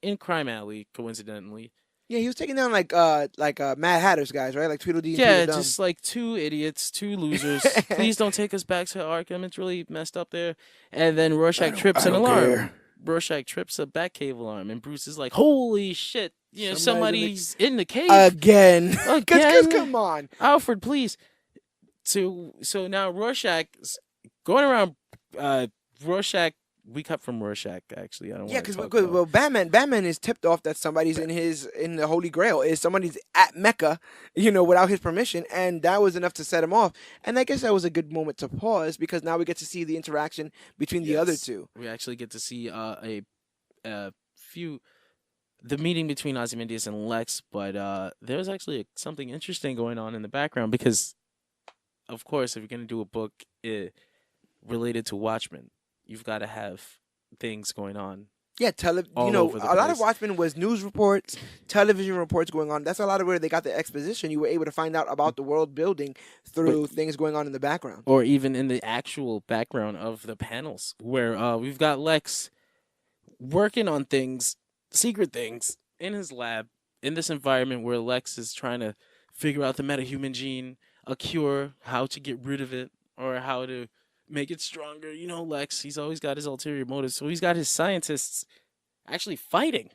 Speaker 1: in Crime Alley, coincidentally.
Speaker 2: Yeah, he was taking down like Mad Hatter's guys, right? Like Tweedledee and Tweedledum.
Speaker 1: Just like 2 idiots, 2 losers. Please don't take us back to Arkham. It's really messed up there. And then Rorschach trips an alarm.
Speaker 2: Care.
Speaker 1: Rorschach trips a Batcave alarm, and Bruce is like, "Holy shit! Somebody's in the cave
Speaker 2: again." Because come on,
Speaker 1: Alfred, please. So now Rorschach's going around. Rorschach. We cut from Rorschach, actually. I don't.
Speaker 2: Because Batman is tipped off that somebody's in the Holy Grail. Is somebody's at Mecca, without his permission, and that was enough to set him off. And I guess that was a good moment to pause because now we get to see the interaction between the other two.
Speaker 1: We actually get to see the meeting between Ozymandias and Lex, but there's actually something interesting going on in the background because, of course, if you're gonna do a book related to Watchmen, you've got to have things going on.
Speaker 2: Yeah, a lot of Watchmen was news reports, television reports going on. That's a lot of where they got the exposition. You were able to find out about the world building through things going on in the background.
Speaker 1: Or even in the actual background of the panels, where we've got Lex working on things, secret things, in his lab, in this environment where Lex is trying to figure out the metahuman gene, a cure, how to get rid of it, or how to make it stronger. Lex, he's always got his ulterior motives. So he's got his scientists actually fighting.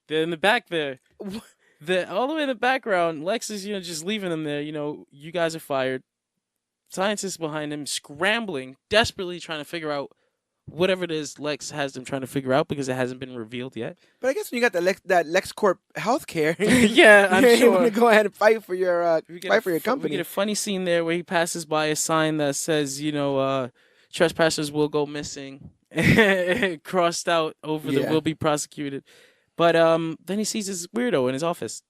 Speaker 1: They're in the back there. All the way in the background, Lex is, just leaving them there. You guys are fired. Scientists behind him scrambling, desperately trying to figure out whatever it is Lex has them trying to figure out because it hasn't been revealed yet.
Speaker 2: But I guess when you got that LexCorp healthcare,
Speaker 1: yeah, I'm
Speaker 2: you're
Speaker 1: sure.
Speaker 2: able to go ahead and fight for your company.
Speaker 1: We get a funny scene there where he passes by a sign that says, trespassers will go missing, crossed out over the will be prosecuted. But then he sees this weirdo in his office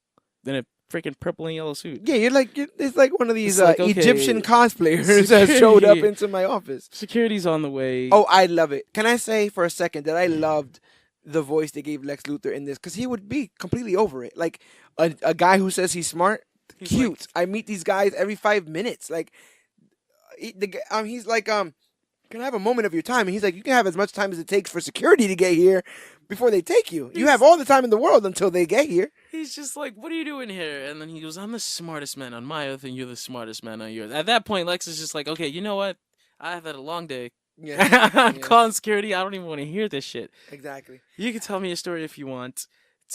Speaker 1: in a freaking purple and yellow suit.
Speaker 2: Yeah, it's like one of these Egyptian cosplayers that showed up into my office.
Speaker 1: Security's on the way.
Speaker 2: Oh, I love it. Can I say for a second that I loved the voice they gave Lex Luthor in this? Because he would be completely over it. Like a guy who says he's smart, cute. I meet these guys every 5 minutes. Like, he's like, can I have a moment of your time? And he's like, you can have as much time as it takes for security to get here before they take you. You have all the time in the world until they get here.
Speaker 1: He's just like, what are you doing here? And then he goes, I'm the smartest man on my earth, and you're the smartest man on yours. At that point, Lex is just like, okay, you know what? I've had a long day. Yeah. I'm calling security. I don't even want to hear this shit.
Speaker 2: Exactly.
Speaker 1: You can tell me a story if you want.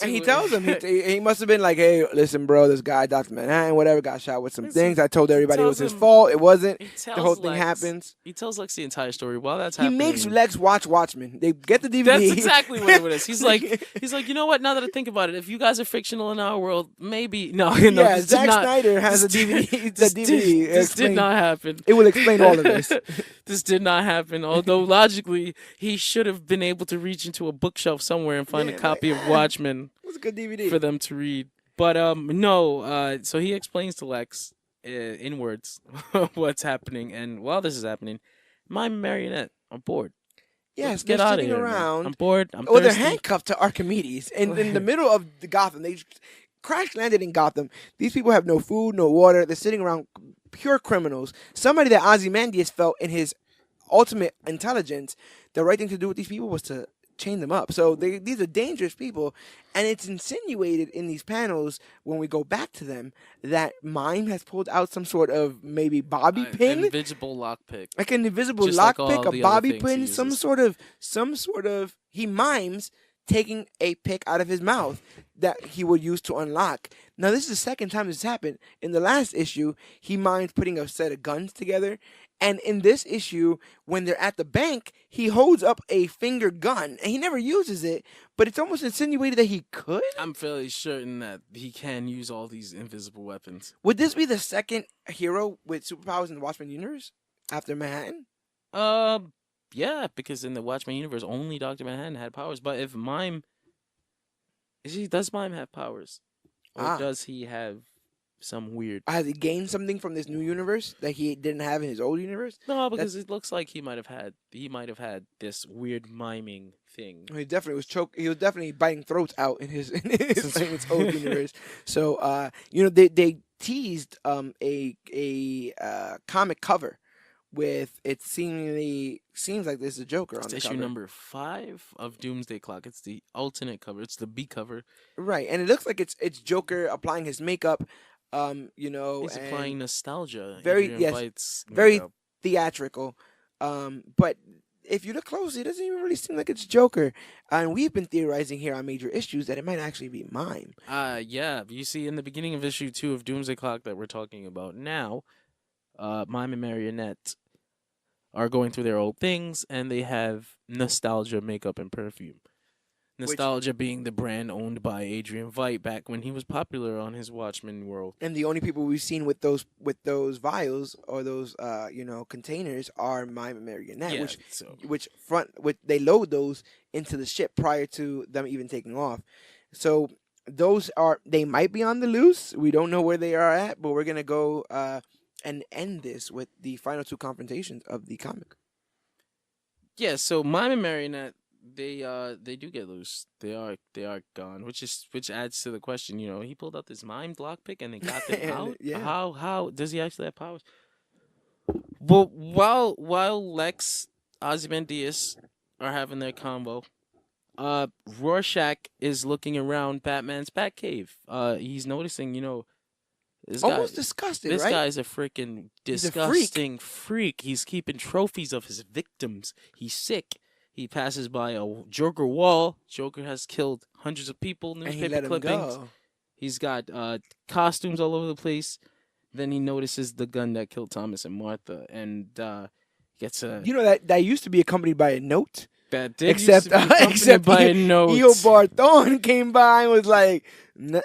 Speaker 2: And he tells him, he must have been like, hey, listen, bro, this guy, Dr. Manhattan, whatever, got shot with some things. I told everybody it was his fault. It wasn't. The whole thing happens.
Speaker 1: He tells Lex the entire story. While that's
Speaker 2: he
Speaker 1: happening,
Speaker 2: makes Lex watch Watchmen. They get the DVD.
Speaker 1: That's exactly what it is. He's like, you know what? Now that I think about it, if you guys are fictional in our world, maybe no.
Speaker 2: Yeah, Zack Snyder has a DVD.
Speaker 1: This did not happen.
Speaker 2: It will explain all of this.
Speaker 1: This did not happen. Although logically, he should have been able to reach into a bookshelf somewhere and find a copy of Watchmen.
Speaker 2: It was a good DVD
Speaker 1: for them to read. But no. So he explains to Lex in words what's happening, and while this is happening, my marionette, I'm bored.
Speaker 2: Yes,
Speaker 1: get out of here,
Speaker 2: around.
Speaker 1: I'm bored. I'm
Speaker 2: thirsty.
Speaker 1: They're
Speaker 2: handcuffed to Archimedes, and in the middle of the Gotham, they crash landed in Gotham. These people have no food, no water. They're sitting around, pure criminals. Somebody that Ozymandias felt in his ultimate intelligence, the right thing to do with these people was to chain them up. So these are dangerous people, and it's insinuated in these panels when we go back to them that Mime has pulled out some sort of maybe bobby pin,
Speaker 1: an invisible lockpick,
Speaker 2: like an invisible lockpick, a bobby pin, some sort of. He mimes taking a pick out of his mouth that he would use to unlock. Now this is the second time this happened. In the last issue, he mimes putting a set of guns together. And in this issue, when they're at the bank, he holds up a finger gun, and he never uses it, but it's almost insinuated that he could?
Speaker 1: I'm fairly certain that he can use all these invisible weapons.
Speaker 2: Would this be the second hero with superpowers in the Watchmen universe after Manhattan?
Speaker 1: Yeah, because in the Watchmen universe, only Dr. Manhattan had powers. But if Mime... does Mime have powers? Or does he have... some weird...
Speaker 2: Has he gained something from this new universe that he didn't have in his old universe?
Speaker 1: No, because it looks like he might have had this weird miming thing.
Speaker 2: He definitely was He was definitely biting throats out in his old universe. So they teased a comic cover with it seems like there's a Joker on the cover.
Speaker 1: It's issue number 5 of Doomsday Clock. It's the alternate cover. It's the B cover.
Speaker 2: Right, and it looks like it's Joker applying his makeup.
Speaker 1: He's applying nostalgia.
Speaker 2: Very theatrical. But if you look closely, it doesn't even really seem like it's Joker. And we've been theorizing here on Major Issues that it might actually be Mime.
Speaker 1: Yeah. You see, in the beginning of issue 2 of Doomsday Clock that we're talking about now, Mime and Marionette are going through their old things, and they have nostalgia makeup and perfume. Nostalgia being the brand owned by Adrian Veidt back when he was popular on his Watchmen world.
Speaker 2: And the only people we've seen with those vials or those containers are Mime and Marionette, which they load those into the ship prior to them even taking off. So they might be on the loose. We don't know where they are at, but we're gonna go and end this with the final 2 confrontations of the comic.
Speaker 1: Yeah, so Mime and Marionette, they do get loose. They are gone, which adds to the question. He pulled out this mimed lockpick and they got them out.
Speaker 2: Yeah.
Speaker 1: How does he actually have powers? Well, while Lex, Ozymandias are having their combo, Rorschach is looking around Batman's Batcave. He's noticing, this
Speaker 2: almost
Speaker 1: guy,
Speaker 2: disgusted.
Speaker 1: This
Speaker 2: right?
Speaker 1: guy's a freaking disgusting freak. He's keeping trophies of his victims. He's sick. He passes by a Joker wall. Joker has killed hundreds of people. Newspaper clippings. He's got costumes all over the place. Then he notices the gun that killed Thomas and Martha, and gets a.
Speaker 2: That used to be accompanied by a note.
Speaker 1: That did except by a note.
Speaker 2: Eobard Thawne came by and was like,
Speaker 1: Nah,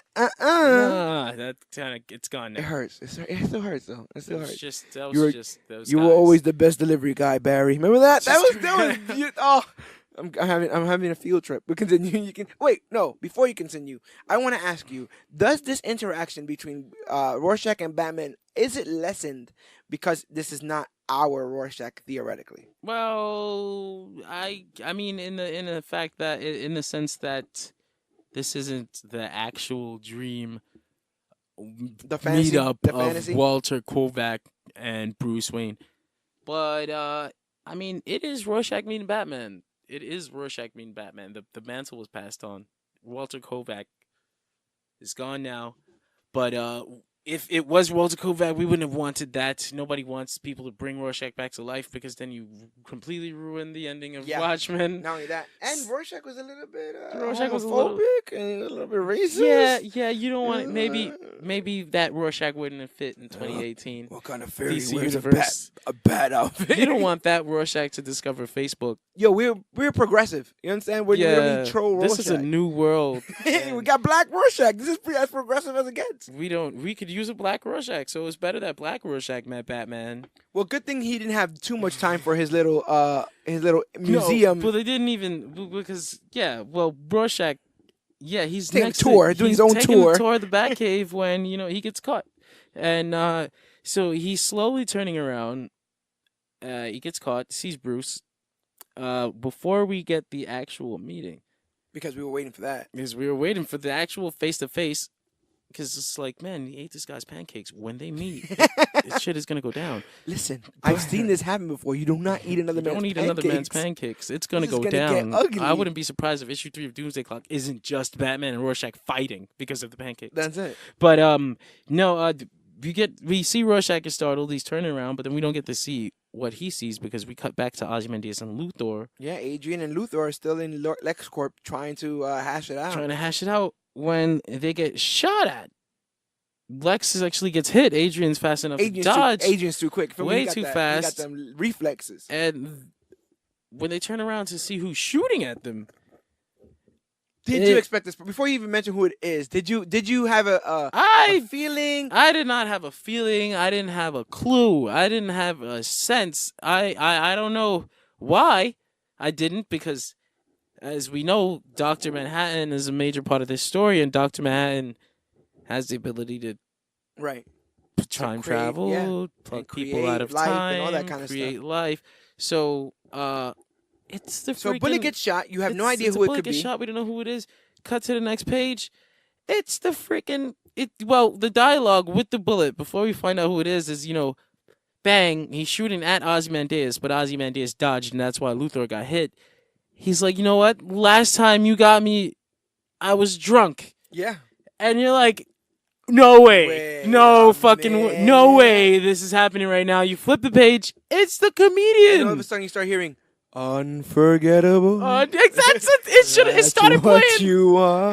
Speaker 1: that kind of it's gone now.
Speaker 2: It hurts. It still hurts though. It still hurts.
Speaker 1: You
Speaker 2: were always the best delivery guy, Barry. Remember that? That was oh. I'm having a field trip. But continue. You can wait. No, before you continue, I want to ask you: does this interaction between Rorschach and Batman is it lessened because this is not our Rorschach theoretically?
Speaker 1: Well, I mean, in the fact that in the sense that this isn't the actual dream meetup of Walter Kovac and Bruce Wayne, but I mean, it is Rorschach meeting Batman. It is Rorschach meeting Batman. The mantle was passed on. Walter Kovac is gone now, but if it was Walter Kovac, we wouldn't have wanted that. Nobody wants people to bring Rorschach back to life because then you completely ruin the ending of Watchmen.
Speaker 2: Not only that, and Rorschach was a little bit
Speaker 1: Rorschach was
Speaker 2: homophobic and a little bit racist.
Speaker 1: Yeah. You don't want it. Maybe that Rorschach wouldn't have fit in 2018.
Speaker 2: What kind of fairy
Speaker 1: DC
Speaker 2: wears
Speaker 1: universe.
Speaker 2: a bat outfit?
Speaker 1: You don't want that Rorschach to discover Facebook.
Speaker 2: Yo, we're progressive. You understand? We don't need troll Rorschach.
Speaker 1: This is a new world.
Speaker 2: We got black Rorschach. This is as progressive as it gets.
Speaker 1: We could use a black Rorschach, so it's better that black Rorschach met Batman.
Speaker 2: Well, good thing he didn't have too much time for his little museum.
Speaker 1: Well, they didn't even because Rorschach, he's
Speaker 2: taking
Speaker 1: next
Speaker 2: a tour,
Speaker 1: to,
Speaker 2: doing
Speaker 1: he's
Speaker 2: his own
Speaker 1: taking
Speaker 2: tour.
Speaker 1: a tour of the Batcave when he gets caught, and so he's slowly turning around. He gets caught, sees Bruce. Before we get the actual meeting,
Speaker 2: because we were waiting for that.
Speaker 1: Because we were waiting for the actual face to face. Because it's like, man, he ate this guy's pancakes. When they meet, this shit is gonna go down.
Speaker 2: Listen, I've seen this happen before. You do not eat another man's pancakes.
Speaker 1: Don't eat another man's pancakes. It's gonna go down. Get ugly. I wouldn't be surprised if issue 3 of Doomsday Clock isn't just Batman and Rorschach fighting because of the pancakes.
Speaker 2: That's it.
Speaker 1: But no, we see Rorschach is startled. He's turning around, but then we don't get to see what he sees because we cut back to Ozymandias and Luthor.
Speaker 2: Yeah, Adrian and Luthor are still in LexCorp trying to hash it out.
Speaker 1: When they get shot at. Lex actually gets hit. Adrian's fast enough to dodge.
Speaker 2: Adrian's too quick.
Speaker 1: Way too fast.
Speaker 2: He got them reflexes.
Speaker 1: And when they turn around to see who's shooting at them.
Speaker 2: Did you expect this? Before you even mention who it is, did you have a feeling?
Speaker 1: I did not have a feeling. I didn't have a clue. I didn't have a sense. I don't know why I didn't, because as we know, Dr. Manhattan is a major part of this story, and Dr. Manhattan has the ability to time travel, pluck people out of time,
Speaker 2: and all that kind of
Speaker 1: create
Speaker 2: stuff.
Speaker 1: life. So it's the
Speaker 2: so Bullet gets shot. You have no idea who it could be.
Speaker 1: Shot. We don't know who it is. Cut to the next page. It's the freaking the dialogue with the Bullet before we find out who it is bang, he's shooting at Ozymandias, but Ozymandias dodged, and that's why Luthor got hit. He's like, you know what? Last time you got me, I was drunk.
Speaker 2: Yeah.
Speaker 1: And you're like, no way. No fucking way. No way this is happening right now. You flip the page. It's the comedian.
Speaker 2: And all of a sudden you start hearing, unforgettable.
Speaker 1: It started playing.
Speaker 2: What you are.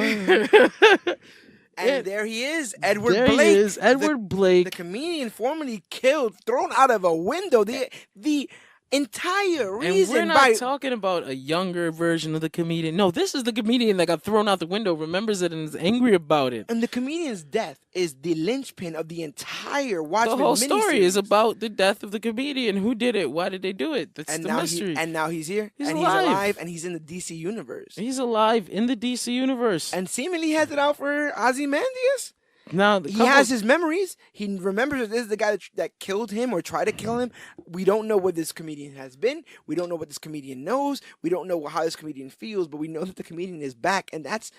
Speaker 2: And there he is, Edward Blake.
Speaker 1: Edward Blake.
Speaker 2: The comedian formerly killed, thrown out of a window. The entire reason.
Speaker 1: And we're not talking about a younger version of the comedian. No, this is the comedian that got thrown out the window, remembers it, and is angry about it.
Speaker 2: And the comedian's death is the linchpin of the entire Watchmen.
Speaker 1: The whole story is about the death of the comedian. Who did it? Why did they do it? That's the mystery.
Speaker 2: And now he's here.
Speaker 1: He's
Speaker 2: alive. And he's in the DC universe.
Speaker 1: He's alive in the DC universe.
Speaker 2: And seemingly has it out for Ozymandias.
Speaker 1: Now
Speaker 2: he has his memories. He remembers that this is the guy that killed him or tried to kill him. We don't know what this comedian has been. We don't know what this comedian knows. We don't know how this comedian feels. But we know that the comedian is back, and that's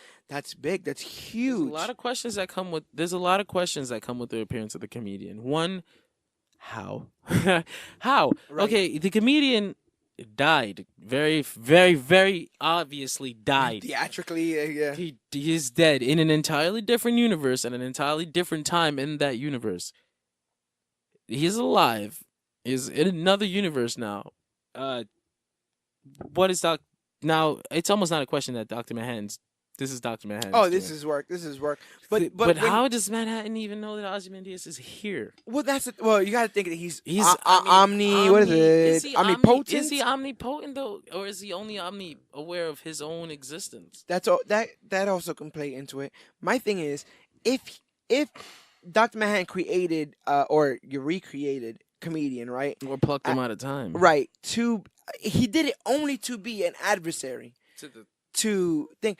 Speaker 2: big. That's huge.
Speaker 1: There's a lot of questions that come with the appearance of the comedian. One, how? How? Right. Okay, the comedian died. Very, very, very obviously died.
Speaker 2: Theatrically, yeah.
Speaker 1: He is dead in an entirely different universe and an entirely different time in that universe. He's alive. He's in another universe now. What is now? It's almost not a question that Dr. Manhattan's. This is Dr. Manhattan.
Speaker 2: Oh, this is work. This is work.
Speaker 1: But how does Manhattan even know that Ozymandias is here?
Speaker 2: Well, you got to think that he's what is it? Omnipotent.
Speaker 1: Is he omnipotent though, or is he only aware of his own existence?
Speaker 2: That's all. That also can play into it. My thing is, if Dr. Manhattan created or you recreated comedian, right,
Speaker 1: or plucked him out of time,
Speaker 2: right? He did it only to be an adversary to think.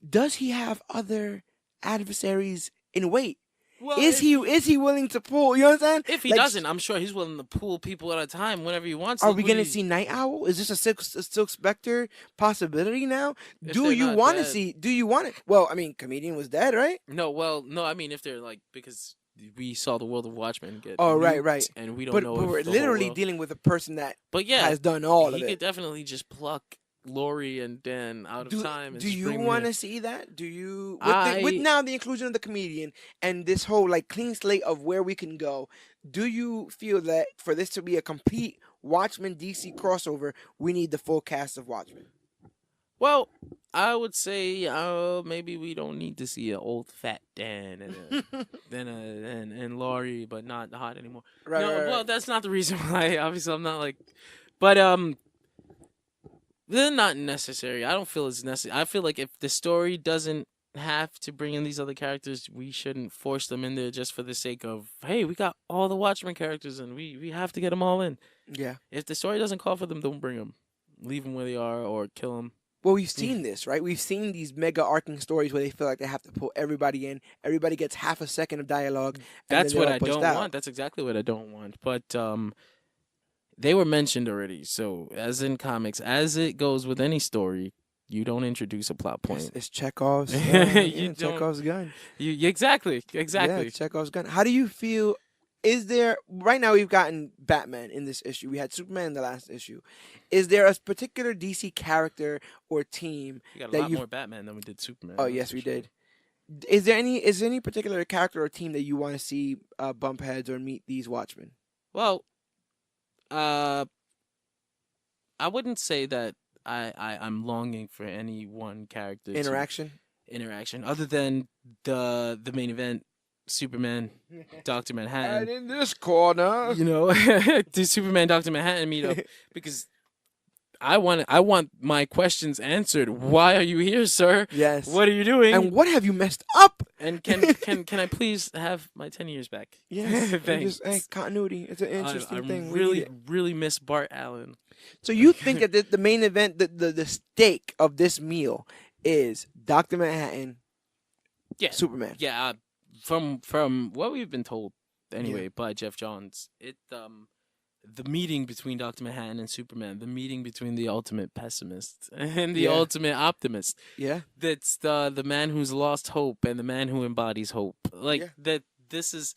Speaker 2: Does he have other adversaries in wait? Well, is he willing to pull? You know what I'm saying?
Speaker 1: If he doesn't, I'm sure he's willing to pull people at a time whenever he wants.
Speaker 2: Are we going to see Night Owl? Is this a Silk Spectre possibility now? Do you want to see? Do you want it? Well, I mean, comedian was dead, right?
Speaker 1: No. I mean, if they're because we saw the world of Watchmen get.
Speaker 2: Oh, right.
Speaker 1: And we don't know.
Speaker 2: But we're literally dealing with a person that
Speaker 1: has
Speaker 2: done all of it.
Speaker 1: He could definitely just pluck Laurie and Dan out of time. And
Speaker 2: Do
Speaker 1: just
Speaker 2: you
Speaker 1: bring them
Speaker 2: want
Speaker 1: here.
Speaker 2: to see that? Do you with
Speaker 1: I
Speaker 2: now the inclusion of the comedian and this whole like clean slate of where we can go? Do you feel that for this to be a complete Watchmen DC crossover, we need the full cast of Watchmen?
Speaker 1: Well, I would say maybe we don't need to see an old fat Dan and Laurie, but not hot anymore.
Speaker 2: Right,
Speaker 1: No,
Speaker 2: right,
Speaker 1: well,
Speaker 2: right.
Speaker 1: that's not the reason why. Obviously, I'm not like, but they're not necessary. I don't feel it's necessary. I feel like if the story doesn't have to bring in these other characters, we shouldn't force them in there just for the sake of, hey, we got all the Watchmen characters and we have to get them all in.
Speaker 2: Yeah.
Speaker 1: If the story doesn't call for them, don't bring them. Leave them where they are or kill them.
Speaker 2: Well, we've seen this, right? We've seen these mega arcing stories where they feel like they have to pull everybody in. Everybody gets half a second of dialogue. And
Speaker 1: That's
Speaker 2: then
Speaker 1: what
Speaker 2: they're all
Speaker 1: I
Speaker 2: pushed
Speaker 1: don't
Speaker 2: out.
Speaker 1: want. That's exactly what I don't want. But they were mentioned already. So as in comics, as it goes with any story, you don't introduce a plot point.
Speaker 2: It's Chekhov's.
Speaker 1: You don't-
Speaker 2: Chekhov's gun.
Speaker 1: You exactly.
Speaker 2: Yeah, Chekhov's gun. How do you feel? Is there right now? We've gotten Batman in this issue. We had Superman in the last issue. Is there a particular DC character or team
Speaker 1: We got a
Speaker 2: that
Speaker 1: lot
Speaker 2: you?
Speaker 1: more Batman than we did Superman.
Speaker 2: Oh
Speaker 1: that's
Speaker 2: yes,
Speaker 1: for
Speaker 2: we
Speaker 1: sure.
Speaker 2: did. Is there any particular character or team that you want to see bump heads or meet these Watchmen?
Speaker 1: Well, I wouldn't say that I'm longing for any one character to-
Speaker 2: Interaction.
Speaker 1: other than the main event, Superman, Dr. Manhattan.
Speaker 2: in this corner.
Speaker 1: You know, the Superman Dr. Manhattan meet up because I want my questions answered. Why are you here, sir?
Speaker 2: Yes.
Speaker 1: What are you doing?
Speaker 2: And what have you messed up?
Speaker 1: And can I please have my 10 years back?
Speaker 2: Yes. and
Speaker 1: Thanks.
Speaker 2: just, continuity. It's an interesting
Speaker 1: I
Speaker 2: thing. We need it.
Speaker 1: really miss Bart Allen.
Speaker 2: So you think that the main event, the stake of this meal is Dr. Manhattan,
Speaker 1: Yeah.
Speaker 2: Superman.
Speaker 1: Yeah, from what we've been told anyway by Jeff Johns, the meeting between Dr. Manhattan and Superman, the meeting between the ultimate pessimist and the
Speaker 2: Yeah.
Speaker 1: ultimate optimist.
Speaker 2: Yeah.
Speaker 1: That's the man who's lost hope and the man who embodies hope. Like
Speaker 2: Yeah.
Speaker 1: that. This is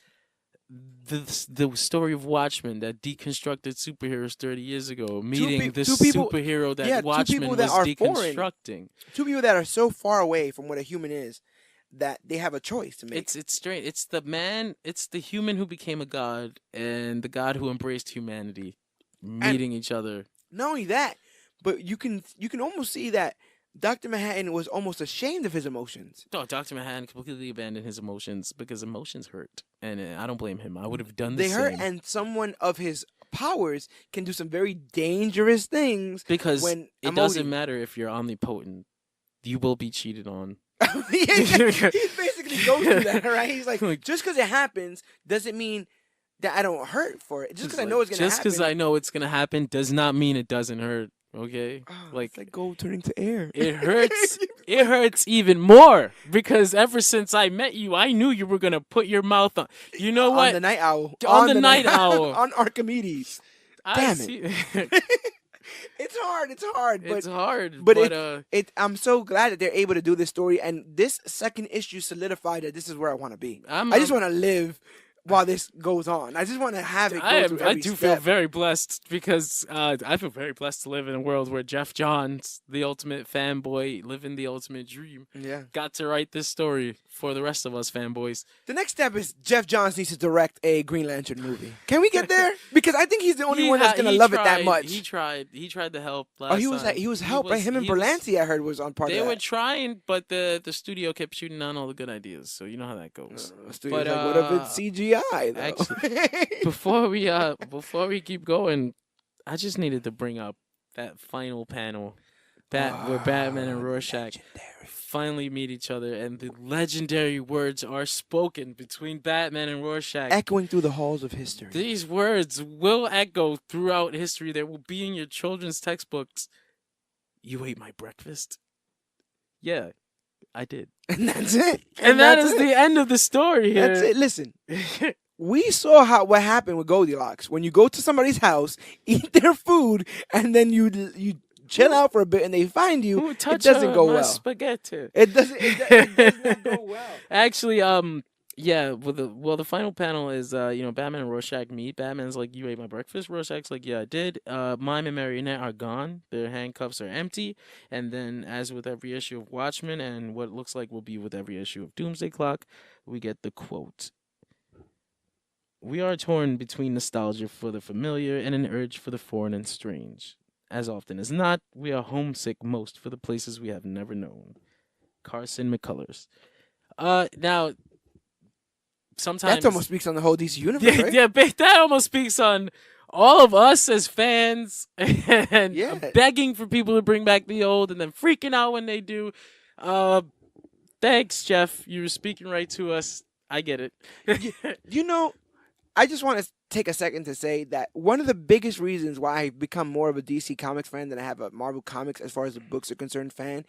Speaker 1: the story of Watchmen that deconstructed superheroes 30 years ago, meeting the
Speaker 2: two people-
Speaker 1: superhero that
Speaker 2: yeah, two
Speaker 1: Watchmen
Speaker 2: people that
Speaker 1: was
Speaker 2: are foreign.
Speaker 1: deconstructing.
Speaker 2: Two people that are so far away from what a human is that they have a choice to make.
Speaker 1: It's strange. It's the man. It's the human who became a god and the god who embraced humanity, meeting each other.
Speaker 2: Not only that, but you can almost see that Dr. Manhattan was almost ashamed of his emotions.
Speaker 1: No, Dr. Manhattan completely abandoned his emotions because emotions hurt, and I don't blame him. I would have done the
Speaker 2: They
Speaker 1: same.
Speaker 2: hurt, and someone of his powers can do some very dangerous things.
Speaker 1: Because
Speaker 2: when
Speaker 1: it doesn't matter if you're omnipotent, you will be cheated on.
Speaker 2: He basically goes through that, right? He's like, just because it happens doesn't mean that I don't hurt for it. Just because I know it's gonna happen.
Speaker 1: Just because I know it's gonna happen does not mean it doesn't hurt. Okay,
Speaker 2: it's like gold turning to air.
Speaker 1: It hurts. It hurts even more because ever since I met you, I knew you were gonna put your mouth on. You know what?
Speaker 2: On the night owl.
Speaker 1: On the night owl.
Speaker 2: On Archimedes. Damn it. It's hard. It's hard.
Speaker 1: It's hard.
Speaker 2: But I'm so glad that they're able to do this story, and this second issue solidified that this is where I want to be. I just want to live while this goes on. I just want to have it go through every
Speaker 1: I do
Speaker 2: step.
Speaker 1: feel very blessed because I feel very blessed to live in a world where Jeff Johns, the ultimate fanboy, living the ultimate dream, got to write this story for the rest of us fanboys.
Speaker 2: The next step is Jeff Johns needs to direct a Green Lantern movie. Can we get there? Because I think he's the only one that's gonna love it that much.
Speaker 1: He tried to help. Last
Speaker 2: He was helped, right? Him and Berlanti, I heard, was on part of
Speaker 1: They
Speaker 2: that.
Speaker 1: were trying, but the studio kept shooting down all the good ideas. So you know how that goes.
Speaker 2: The studio's like, what if it's CGI? Though?
Speaker 1: Actually, before we keep going, I just needed to bring up that final panel, where Batman and Rorschach finally meet each other, and the legendary words are spoken between Batman and Rorschach,
Speaker 2: echoing through the halls of history.
Speaker 1: These words will echo throughout history. They will be in your children's textbooks. You ate my breakfast? Yeah, I did.
Speaker 2: And that's it.
Speaker 1: And that is the end of the story here.
Speaker 2: That's it. Listen. We saw what happened with Goldilocks. When you go to somebody's house, eat their food, and then you chill out for a bit, and they find you, it doesn't go well.
Speaker 1: Spaghetti.
Speaker 2: It does not go well.
Speaker 1: Actually, Yeah, the final panel is Batman and Rorschach meet. Batman's like, "You ate my breakfast." Rorschach's like, "Yeah, I did." Mime and Marionette are gone. Their handcuffs are empty. And then, as with every issue of Watchmen, and what it looks like will be with every issue of Doomsday Clock, we get the quote: "We are torn between nostalgia for the familiar and an urge for the foreign and strange. As often as not, we are homesick most for the places we have never known." Carson McCullers. Now
Speaker 2: That
Speaker 1: sometimes
Speaker 2: almost speaks on the whole DC universe,
Speaker 1: yeah,
Speaker 2: right?
Speaker 1: yeah, that almost speaks on all of us as fans and
Speaker 2: Yeah.
Speaker 1: begging for people to bring back the old and then freaking out when they do. Uh, Thanks, Jeff. You were speaking right to us. I get it.
Speaker 2: You, you know, I just want to take a second to say that one of the biggest reasons why I've become more of a DC Comics fan than I have a Marvel Comics as far as the books are concerned fan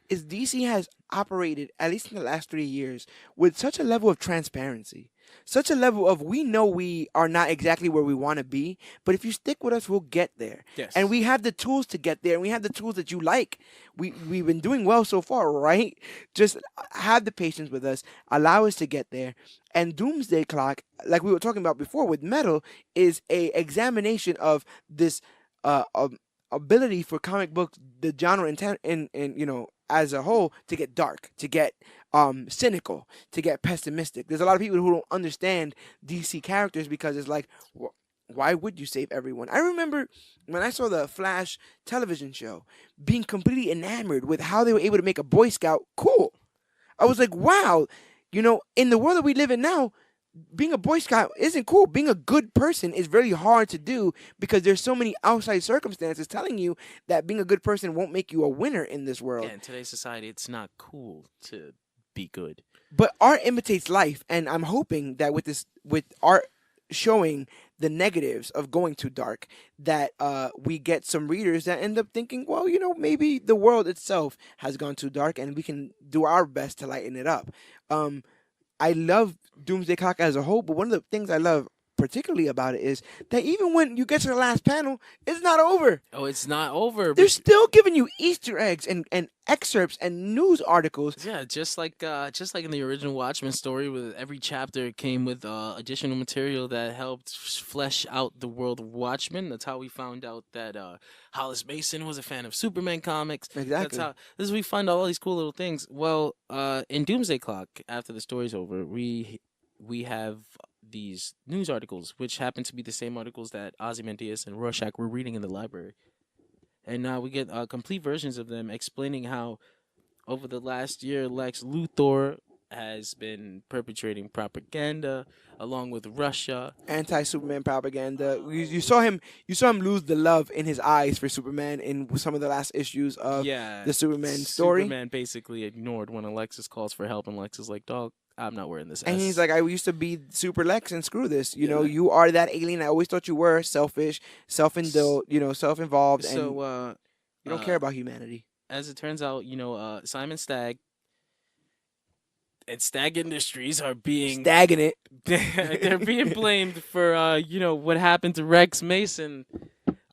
Speaker 2: is DC has operated, at least in the last 3 years, with such a level of transparency. Such a level of we know we are not exactly where we want to be, but if you stick with us, we'll get there.
Speaker 1: Yes.
Speaker 2: And we have the tools to get there, and we have the tools that you like. We've been doing well so far, right? Just have the patience with us, allow us to get there. And Doomsday Clock, like we were talking about before with Metal, is a examination of this ability for comic books, the genre in as a whole, to get dark, to get cynical, to get pessimistic. There's a lot of people who don't understand DC characters because it's like, why would you save everyone? I remember when I saw the Flash television show, being completely enamored with how they were able to make a Boy Scout cool. I was like, wow, in the world that we live in now, being a Boy Scout isn't cool. Being a good person is very hard to do because there's so many outside circumstances telling you that being a good person won't make you a winner in this world.
Speaker 1: Yeah, in today's society, it's not cool to be good.
Speaker 2: But art imitates life, and I'm hoping that with art showing the negatives of going too dark, that we get some readers that end up thinking, well, maybe the world itself has gone too dark, and we can do our best to lighten it up. I love Doomsday Clock as a whole, but one of the things I love particularly about it is that even when you get to the last panel, it's not over.
Speaker 1: Oh, it's not over.
Speaker 2: They're still giving you Easter eggs and excerpts and news articles.
Speaker 1: Yeah, just like in the original Watchmen story, with every chapter came with additional material that helped flesh out the world of Watchmen. That's how we found out that Hollis Mason was a fan of Superman comics.
Speaker 2: Exactly.
Speaker 1: This is we find all these cool little things. Well, in Doomsday Clock, after the story's over, we have these news articles, which happen to be the same articles that Ozymandias and Rorschach were reading in the library. And now we get complete versions of them explaining how, over the last year, Lex Luthor has been perpetrating propaganda along with Russia.
Speaker 2: Anti-Superman propaganda. You saw him lose the love in his eyes for Superman in some of the last issues of the Superman story.
Speaker 1: Superman basically ignored when Alexis calls for help, and Lex is like, "Dog, I'm not wearing this."
Speaker 2: And he's like, I used to be Super Lex, and screw this. You are that alien I always thought you were. Selfish, self-involved, and you don't care about humanity.
Speaker 1: As it turns out, Simon Stagg and Stagg Industries are being
Speaker 2: stagnant.
Speaker 1: They're being blamed for what happened to Rex Mason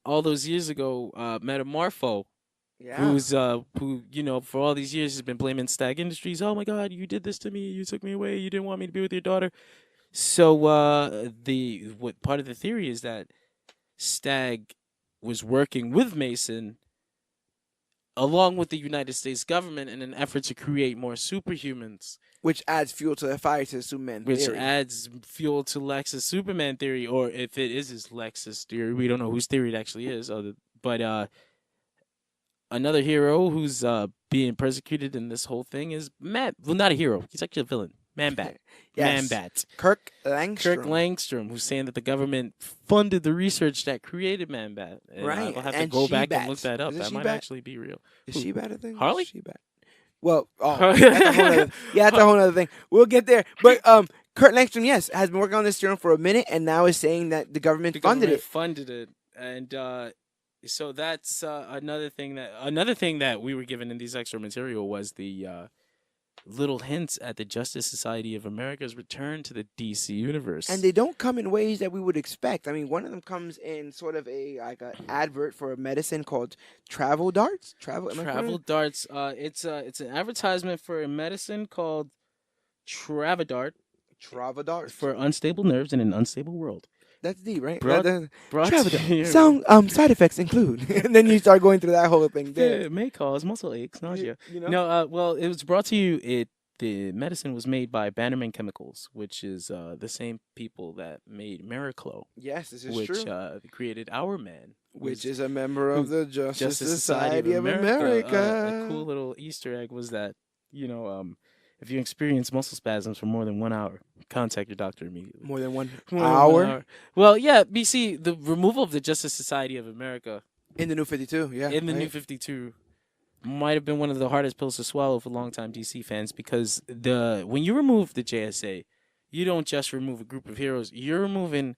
Speaker 1: all those years ago. Metamorpho.
Speaker 2: Yeah.
Speaker 1: Who for all these years has been blaming Stagg Industries. Oh my God, you did this to me. You took me away. You didn't want me to be with your daughter. So what part of the theory is that Stagg was working with Mason along with the United States government in an effort to create more superhumans.
Speaker 2: Which adds fuel to the fire to the Superman theory.
Speaker 1: Which adds fuel to Lex's Superman theory, or if it is his Lex's theory, we don't know whose theory it actually is. But another hero who's being persecuted in this whole thing is Matt. Well, not a hero. He's actually a villain. Man-Bat.
Speaker 2: Yes.
Speaker 1: Man-Bat.
Speaker 2: Kirk Langstrom.
Speaker 1: Who's saying that the government funded the research that created Man-Bat.
Speaker 2: Right.
Speaker 1: I'll have to go back and look that up.
Speaker 2: Isn't
Speaker 1: That might
Speaker 2: She-Bat?
Speaker 1: actually be real.
Speaker 2: Is She-Bat a thing?
Speaker 1: Harley?
Speaker 2: She-Bat. Well, that's a whole other thing. We'll get there. But Kurt Langstrom, yes, has been working on this serum for a minute, and now is saying that the government funded it.
Speaker 1: And so that's another thing that we were given in these extra material was the little hints at the Justice Society of America's return to the DC universe.
Speaker 2: And they don't come in ways that we would expect. I mean, one of them comes in sort of an advert for a medicine called Travel Darts. Travel
Speaker 1: Darts. It's an advertisement for a medicine called Travidart.
Speaker 2: Travadart.
Speaker 1: for unstable nerves in an unstable world.
Speaker 2: That's deep, right?
Speaker 1: Brought, brought to
Speaker 2: Travadart.
Speaker 1: you.
Speaker 2: Side effects include, and then you start going through that whole thing there.
Speaker 1: It may cause muscle aches, nausea.
Speaker 2: You know?
Speaker 1: No, well, it was brought to you. The medicine was made by Bannerman Chemicals, which is the same people that made Miraclo,
Speaker 2: Yes, this is
Speaker 1: which
Speaker 2: true.
Speaker 1: created Our Man,
Speaker 2: Which is a member of the Justice Society of
Speaker 1: A
Speaker 2: America.
Speaker 1: cool little Easter egg was that, if you experience muscle spasms for more than 1 hour, contact your doctor immediately.
Speaker 2: More than 1
Speaker 1: More than
Speaker 2: hour?
Speaker 1: 1 hour. Well, yeah, BC, the removal of the Justice Society of America
Speaker 2: In the New 52, yeah.
Speaker 1: in the
Speaker 2: right?
Speaker 1: New 52 might have been one of the hardest pills to swallow for longtime DC fans, because when you remove the JSA, you don't just remove a group of heroes. You're removing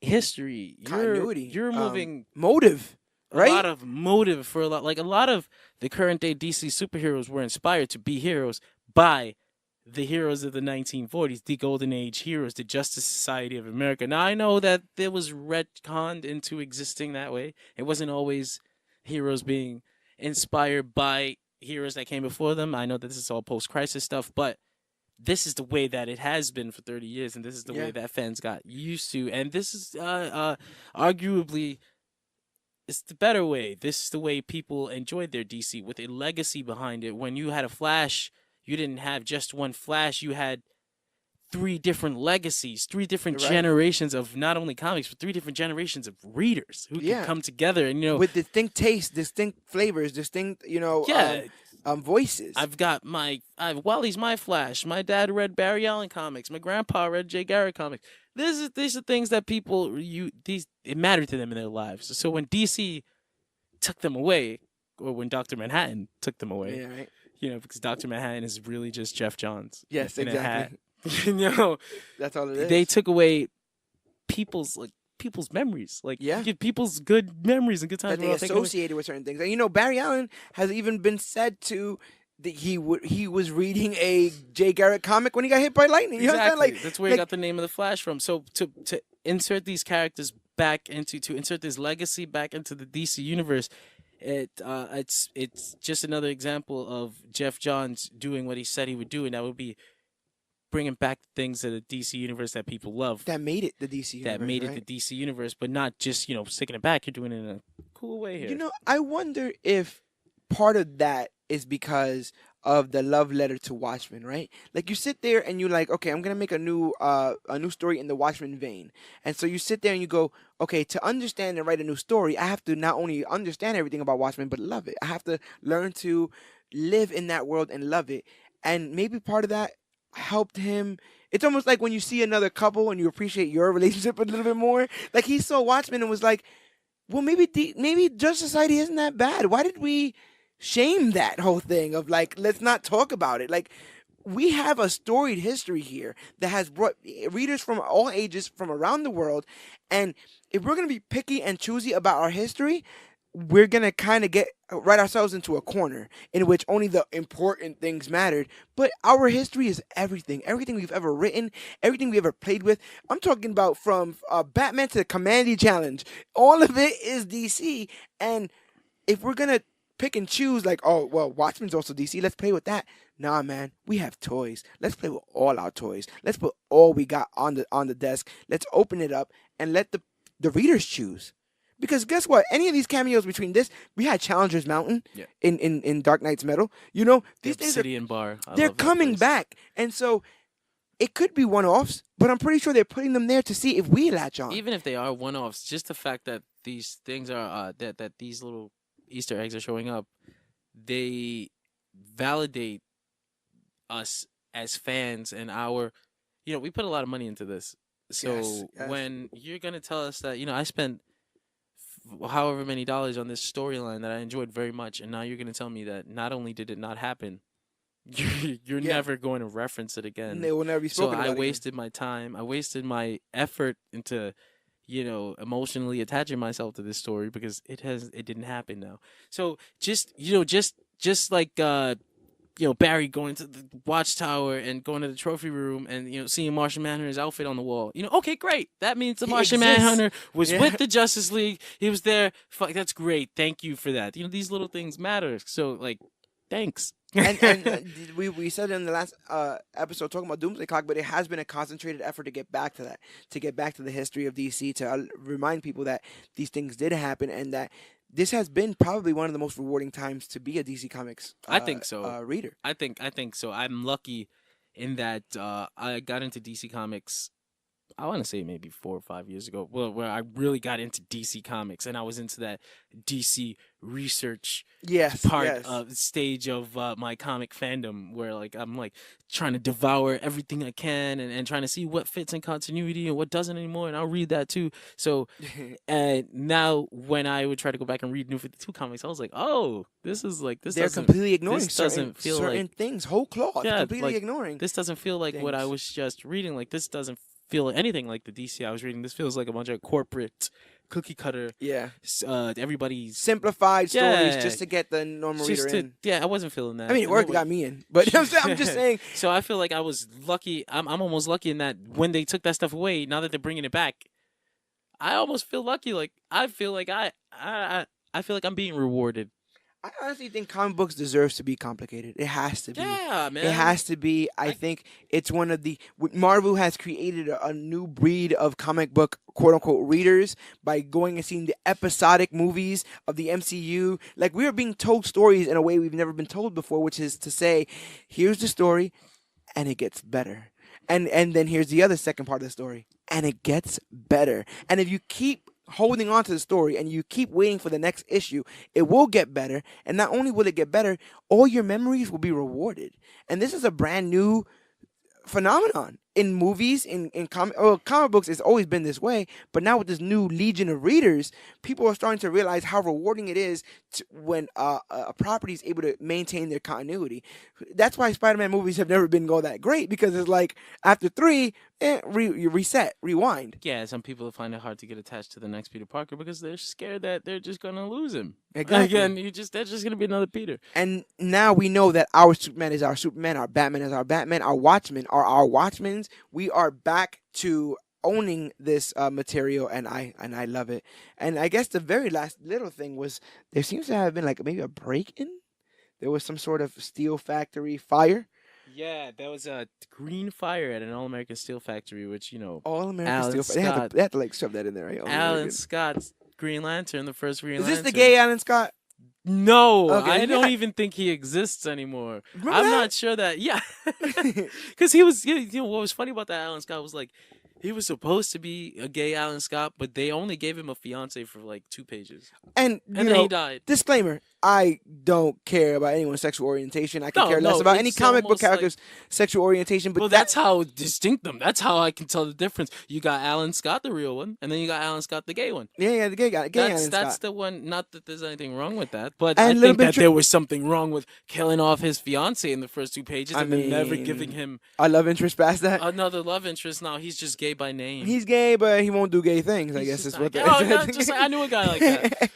Speaker 1: history.
Speaker 2: Continuity.
Speaker 1: You're removing
Speaker 2: motive, right?
Speaker 1: a lot of motive for a lot of the current day DC superheroes were inspired to be heroes by the heroes of the 1940s, the Golden Age heroes, the Justice Society of America. Now, I know that it was retconned into existing that way. It wasn't always heroes being inspired by heroes that came before them. I know that this is all post-crisis stuff, but this is the way that it has been for 30 years, and this is the way that fans got used to. And this is arguably, it's the better way. This is the way people enjoyed their DC, with a legacy behind it. When you had a Flash, you didn't have just one Flash. You had 3 different legacies, 3 different generations of not only comics, but 3 different generations of readers who could come together and,
Speaker 2: with distinct tastes, distinct flavors, distinct, voices.
Speaker 1: I've got Wally's my Flash. My dad read Barry Allen comics. My grandpa read Jay Garrick comics. These are things that people it mattered to them in their lives. So when DC took them away, or when Dr. Manhattan took them away, because Dr. Manhattan is really just Jeff Johns.
Speaker 2: Yes,
Speaker 1: in
Speaker 2: exactly.
Speaker 1: a hat. That's
Speaker 2: all it is.
Speaker 1: They took away people's memories, people's good memories and good times
Speaker 2: that they associated with certain things. And Barry Allen has even been said to that he was reading a Jay Garrick comic when he got hit by lightning. You
Speaker 1: exactly.
Speaker 2: Understand?
Speaker 1: That's where he got the name of the Flash from. So to insert these characters back to insert this legacy back into the DC universe, it's just another example of Jeff Johns doing what he said he would do, and that would be bringing back things of the DC universe that people love.
Speaker 2: That made it the DC universe.
Speaker 1: That made it the DC universe, but not just, sticking it back. You're doing it in a cool way here.
Speaker 2: I wonder if part of that is because of the love letter to Watchmen, right? Like, you sit there and you're like, okay, I'm gonna make a new story in the Watchmen vein, and so you sit there and you go, okay, to understand and write a new story, I have to not only understand everything about Watchmen but love it. I have to learn to live in that world and love it, and maybe part of that helped him. It's almost like when you see another couple and you appreciate your relationship a little bit more. Like, he saw Watchmen and was like, well, maybe Justice Society isn't that bad. Why did we shame that whole thing of, like, let's not talk about it? Like, we have a storied history here that has brought readers from all ages from around the world, and if we're going to be picky and choosy about our history, we're going to kind of write ourselves into a corner in which only the important things mattered. But our history is everything. Everything we've ever written, everything we ever played with. I'm talking about from Batman to the Commandy Challenge. All of it is DC. And if we're going to pick and choose, like, oh, well, Watchmen's also DC, let's play with that. Nah, man, we have toys. Let's play with all our toys. Let's put all we got on the desk. Let's open it up and let the readers choose. Because guess what? Any of these cameos between this, we had Challenger's Mountain in Dark Knight's Metal. These things
Speaker 1: Obsidian Bar.
Speaker 2: They're coming back. And so it could be one-offs, but I'm pretty sure they're putting them there to see if we latch on.
Speaker 1: Even if they are one-offs, just the fact that these things are, that these little Easter eggs are showing up, they validate us as fans and we put a lot of money into this. So
Speaker 2: yes.
Speaker 1: When you're going to tell us that, I spent however many dollars on this storyline that I enjoyed very much, and now you're going to tell me that not only did it not happen, you're never going to reference it again.
Speaker 2: They will never be spoken about.
Speaker 1: So I wasted my time. I wasted my effort into, emotionally attaching myself to this story because it didn't happen now. So just like Barry going to the Watchtower and going to the trophy room and, seeing Martian Manhunter's outfit on the wall. Okay, great. That means the Martian Manhunter was with the Justice League. He was there. Fuck, that's great. Thank you for that. These little things matter. So, like, thanks.
Speaker 2: and we said in the last episode talking about Doomsday Clock, but it has been a concentrated effort to get back to that, to get back to the history of DC, to remind people that these things did happen, and that this has been probably one of the most rewarding times to be a DC Comics.
Speaker 1: I think so.
Speaker 2: Reader.
Speaker 1: I think so. I'm lucky in that I got into DC Comics. I want to say maybe 4 or 5 years ago, where I really got into DC Comics, and I was into that DC research stage of my comic fandom, where like I'm like trying to devour everything I can and trying to see what fits in continuity and what doesn't anymore, and I'll read that too. So, and now when I would try to go back and read New 52 comics, I was like, oh, this is like this.
Speaker 2: They're completely ignoring
Speaker 1: certain
Speaker 2: things, whole cloth.
Speaker 1: Yeah,
Speaker 2: completely ignoring.
Speaker 1: This doesn't feel like what I was just reading. Like this doesn't feel anything like the DC I was reading. This feels like a bunch of corporate cookie cutter.
Speaker 2: Yeah.
Speaker 1: Everybody's
Speaker 2: simplified stories just to get the normal reader in.
Speaker 1: Yeah, I wasn't feeling that.
Speaker 2: I mean, it worked. It got me in, but I'm just saying.
Speaker 1: So I feel like I was lucky. I'm almost lucky in that when they took that stuff away, now that they're bringing it back, I almost feel lucky. Like I feel like I feel like I'm being rewarded.
Speaker 2: I honestly think comic books deserves to be complicated. It has to be.
Speaker 1: Yeah, man.
Speaker 2: It has to be. I think it's one of the... Marvel has created a new breed of comic book quote-unquote readers by going and seeing the episodic movies of the MCU. Like, we are being told stories in a way we've never been told before, which is to say, here's the story, and it gets better. And then here's the other second part of the story, and it gets better. And if you keep holding on to the story and you keep waiting for the next issue, it will get better. And not only will it get better, all your memories will be rewarded. And this is a brand new phenomenon in movies, in comic books. It's always been this way, but now with this new legion of readers, people are starting to realize how rewarding it is when a property is able to maintain their continuity. That's why Spider-Man movies have never been that great, because it's like after 3, you reset, rewind.
Speaker 1: Yeah, some people find it hard to get attached to the next Peter Parker because they're scared that they're just gonna lose him.
Speaker 2: Exactly.
Speaker 1: Again, they're just gonna be another Peter.
Speaker 2: And now we know that our Superman is our Superman, our Batman is our Batman, our Watchmen are our Watchmen. We are back to owning this material, and I love it. And I guess the very last little thing was there seems to have been like maybe a break-in. There was some sort of steel factory fire.
Speaker 1: Yeah, there was a green fire at an All-American Steel Factory, which,
Speaker 2: All-American Steel Factory. They had to like shove that in there, right?
Speaker 1: Alan Scott's Green Lantern, the first Green Lantern.
Speaker 2: Is this the gay Alan Scott?
Speaker 1: No, okay. I don't even think he exists anymore. I'm not sure that. Yeah, because he was. What was funny about that Alan Scott was like, he was supposed to be a gay Alan Scott, but they only gave him a fiance for like 2 pages,
Speaker 2: and then he died. Disclaimer: I don't care about anyone's sexual orientation. I can care less about any comic book character's sexual orientation. But
Speaker 1: that's how distinct them. That's how I can tell the difference. You got Alan Scott, the real one, and then you got Alan Scott, the gay one.
Speaker 2: Yeah, the gay guy. Alan Scott.
Speaker 1: That's the one. Not that there's anything wrong with that, but I think that there was something wrong with killing off his fiance in the first 2 pages and then never giving him
Speaker 2: a love interest past that.
Speaker 1: Another love interest. Now he's just gay by name.
Speaker 2: He's gay, but he won't do gay things. I guess is what.
Speaker 1: I knew a guy like that.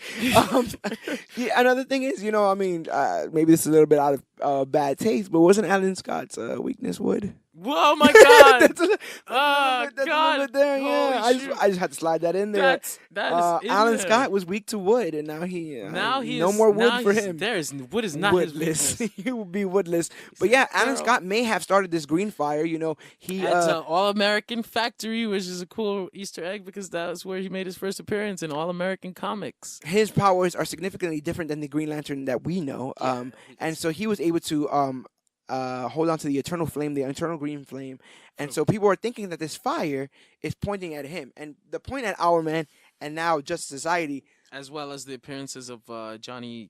Speaker 2: Another thing is, maybe this is a little bit out of bad taste, but wasn't Alan Scott's weakness wood?
Speaker 1: Whoa, my God!
Speaker 2: That's a little bit there. Yeah, I just had to slide that in there.
Speaker 1: That is
Speaker 2: Alan Scott was weak to wood, and now he's no more wood for him.
Speaker 1: Wood is not
Speaker 2: woodless.
Speaker 1: His
Speaker 2: He will be woodless. But yeah, Alan Scott may have started this green fire. He
Speaker 1: at All-American Factory, which is a cool Easter egg because that was where he made his first appearance in All-American Comics.
Speaker 2: His powers are significantly different than the Green Lantern that we know. And so he was able to hold on to the eternal flame, the eternal green flame. And so people are thinking that this fire is pointing at him. And the point at Our Man and now Justice Society.
Speaker 1: As well as the appearances of Johnny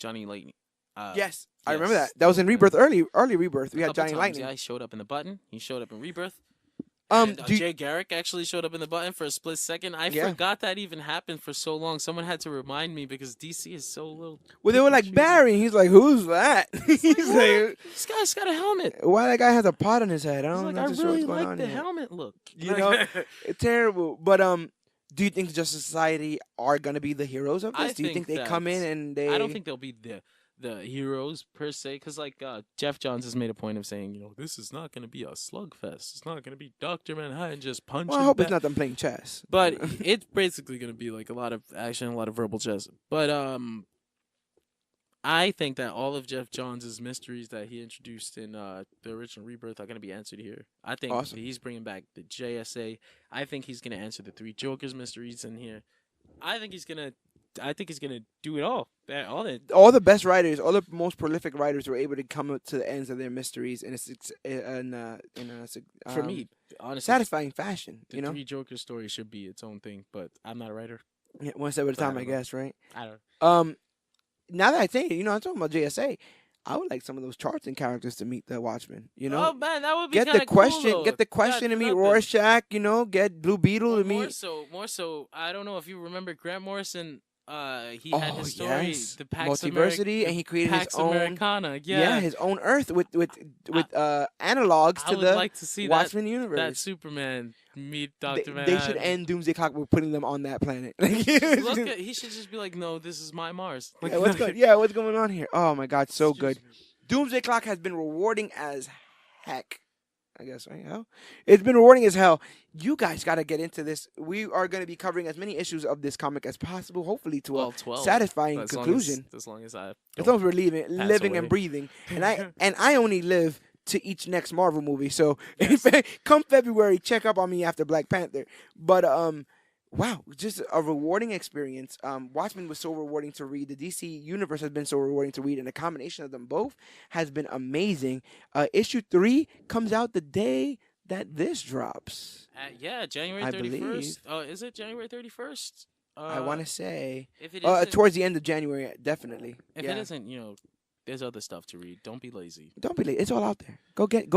Speaker 1: Lightning.
Speaker 2: Yes, I remember that. That was in Rebirth, early Rebirth. We had Johnny Lightning.
Speaker 1: Yeah, he showed up in the Button. He showed up in Rebirth.
Speaker 2: Jay
Speaker 1: Garrick actually showed up in the Button for a split second. I forgot that even happened for so long. Someone had to remind me because DC is so little.
Speaker 2: Well, they were like Barry. And he's like, "Who's that?" He's like,
Speaker 1: "This guy's got a helmet.
Speaker 2: Why that guy has a pot on his head?" I don't know.
Speaker 1: I really like the helmet look.
Speaker 2: It's terrible. But do you think Justice Society are gonna be the heroes of this? Do you think they come in and they?
Speaker 1: I don't think they'll be the heroes per se, because Jeff Johns has made a point of saying, this is not going to be a slugfest. It's not going to be Dr. Manhattan just punching.
Speaker 2: Well, I hope it's not them playing chess.
Speaker 1: But it's basically going to be like a lot of action, a lot of verbal chess. But I think that all of Jeff Johns' mysteries that he introduced in the original Rebirth are going to be answered here. I think
Speaker 2: Awesome.
Speaker 1: he's bringing back the JSA. I think he's going to answer the three Jokers mysteries in here. I think he's gonna do it all.
Speaker 2: All the best writers, all the most prolific writers were able to come up to the ends of their mysteries
Speaker 1: For me, honestly,
Speaker 2: satisfying fashion.
Speaker 1: the three Jokers story should be its own thing. But I'm not a writer.
Speaker 2: Yeah, one step at a
Speaker 1: But I
Speaker 2: time, I
Speaker 1: don't know.
Speaker 2: guess, right?
Speaker 1: I don't.
Speaker 2: Now that I think it, I'm talking about JSA. I would like some of those Charlton characters to meet the Watchmen.
Speaker 1: Oh man, that would be
Speaker 2: Get
Speaker 1: kind
Speaker 2: the
Speaker 1: of cool.
Speaker 2: question,
Speaker 1: Though.
Speaker 2: get the question to meet Rorschach. Get Blue Beetle
Speaker 1: Well,
Speaker 2: to meet.
Speaker 1: more so. I don't know if you remember Grant Morrison. He had his story,
Speaker 2: Yes.
Speaker 1: the Pax
Speaker 2: Multiversity, and he created his
Speaker 1: Pax
Speaker 2: own
Speaker 1: Americana. Yeah,
Speaker 2: his own Earth with analogs
Speaker 1: I
Speaker 2: to
Speaker 1: would
Speaker 2: the
Speaker 1: like to see
Speaker 2: Watchmen
Speaker 1: that
Speaker 2: universe.
Speaker 1: Superman meet
Speaker 2: They,
Speaker 1: Doctor
Speaker 2: they
Speaker 1: Manhattan.
Speaker 2: should end Doomsday Clock with putting them on that planet.
Speaker 1: He should just be like, no, this is my Mars. Like,
Speaker 2: what's going on here? Oh my God, so good.
Speaker 1: Excuse me.
Speaker 2: Doomsday Clock has been rewarding as heck. I guess, right? Hell? It's been rewarding as hell. You guys got to get into this. We are going to be covering as many issues of this comic as possible, hopefully to a
Speaker 1: 12.
Speaker 2: satisfying conclusion.
Speaker 1: As long as
Speaker 2: As long as we're living
Speaker 1: away.
Speaker 2: and breathing. And I only live to each next Marvel movie. So
Speaker 1: Yes.
Speaker 2: come February, check up on me after Black Panther. But wow, just a rewarding experience. Watchmen was so rewarding to read. The DC universe has been so rewarding to read, and the combination of them both has been amazing. Issue 3 comes out the day that this drops.
Speaker 1: January
Speaker 2: I
Speaker 1: 31st. Is it January 31st?
Speaker 2: I want to say
Speaker 1: if it isn't,
Speaker 2: towards the end of January, definitely.
Speaker 1: if it isn't, there's other stuff to read. Don't be lazy.
Speaker 2: Don't be late. It's all out there. Go get it.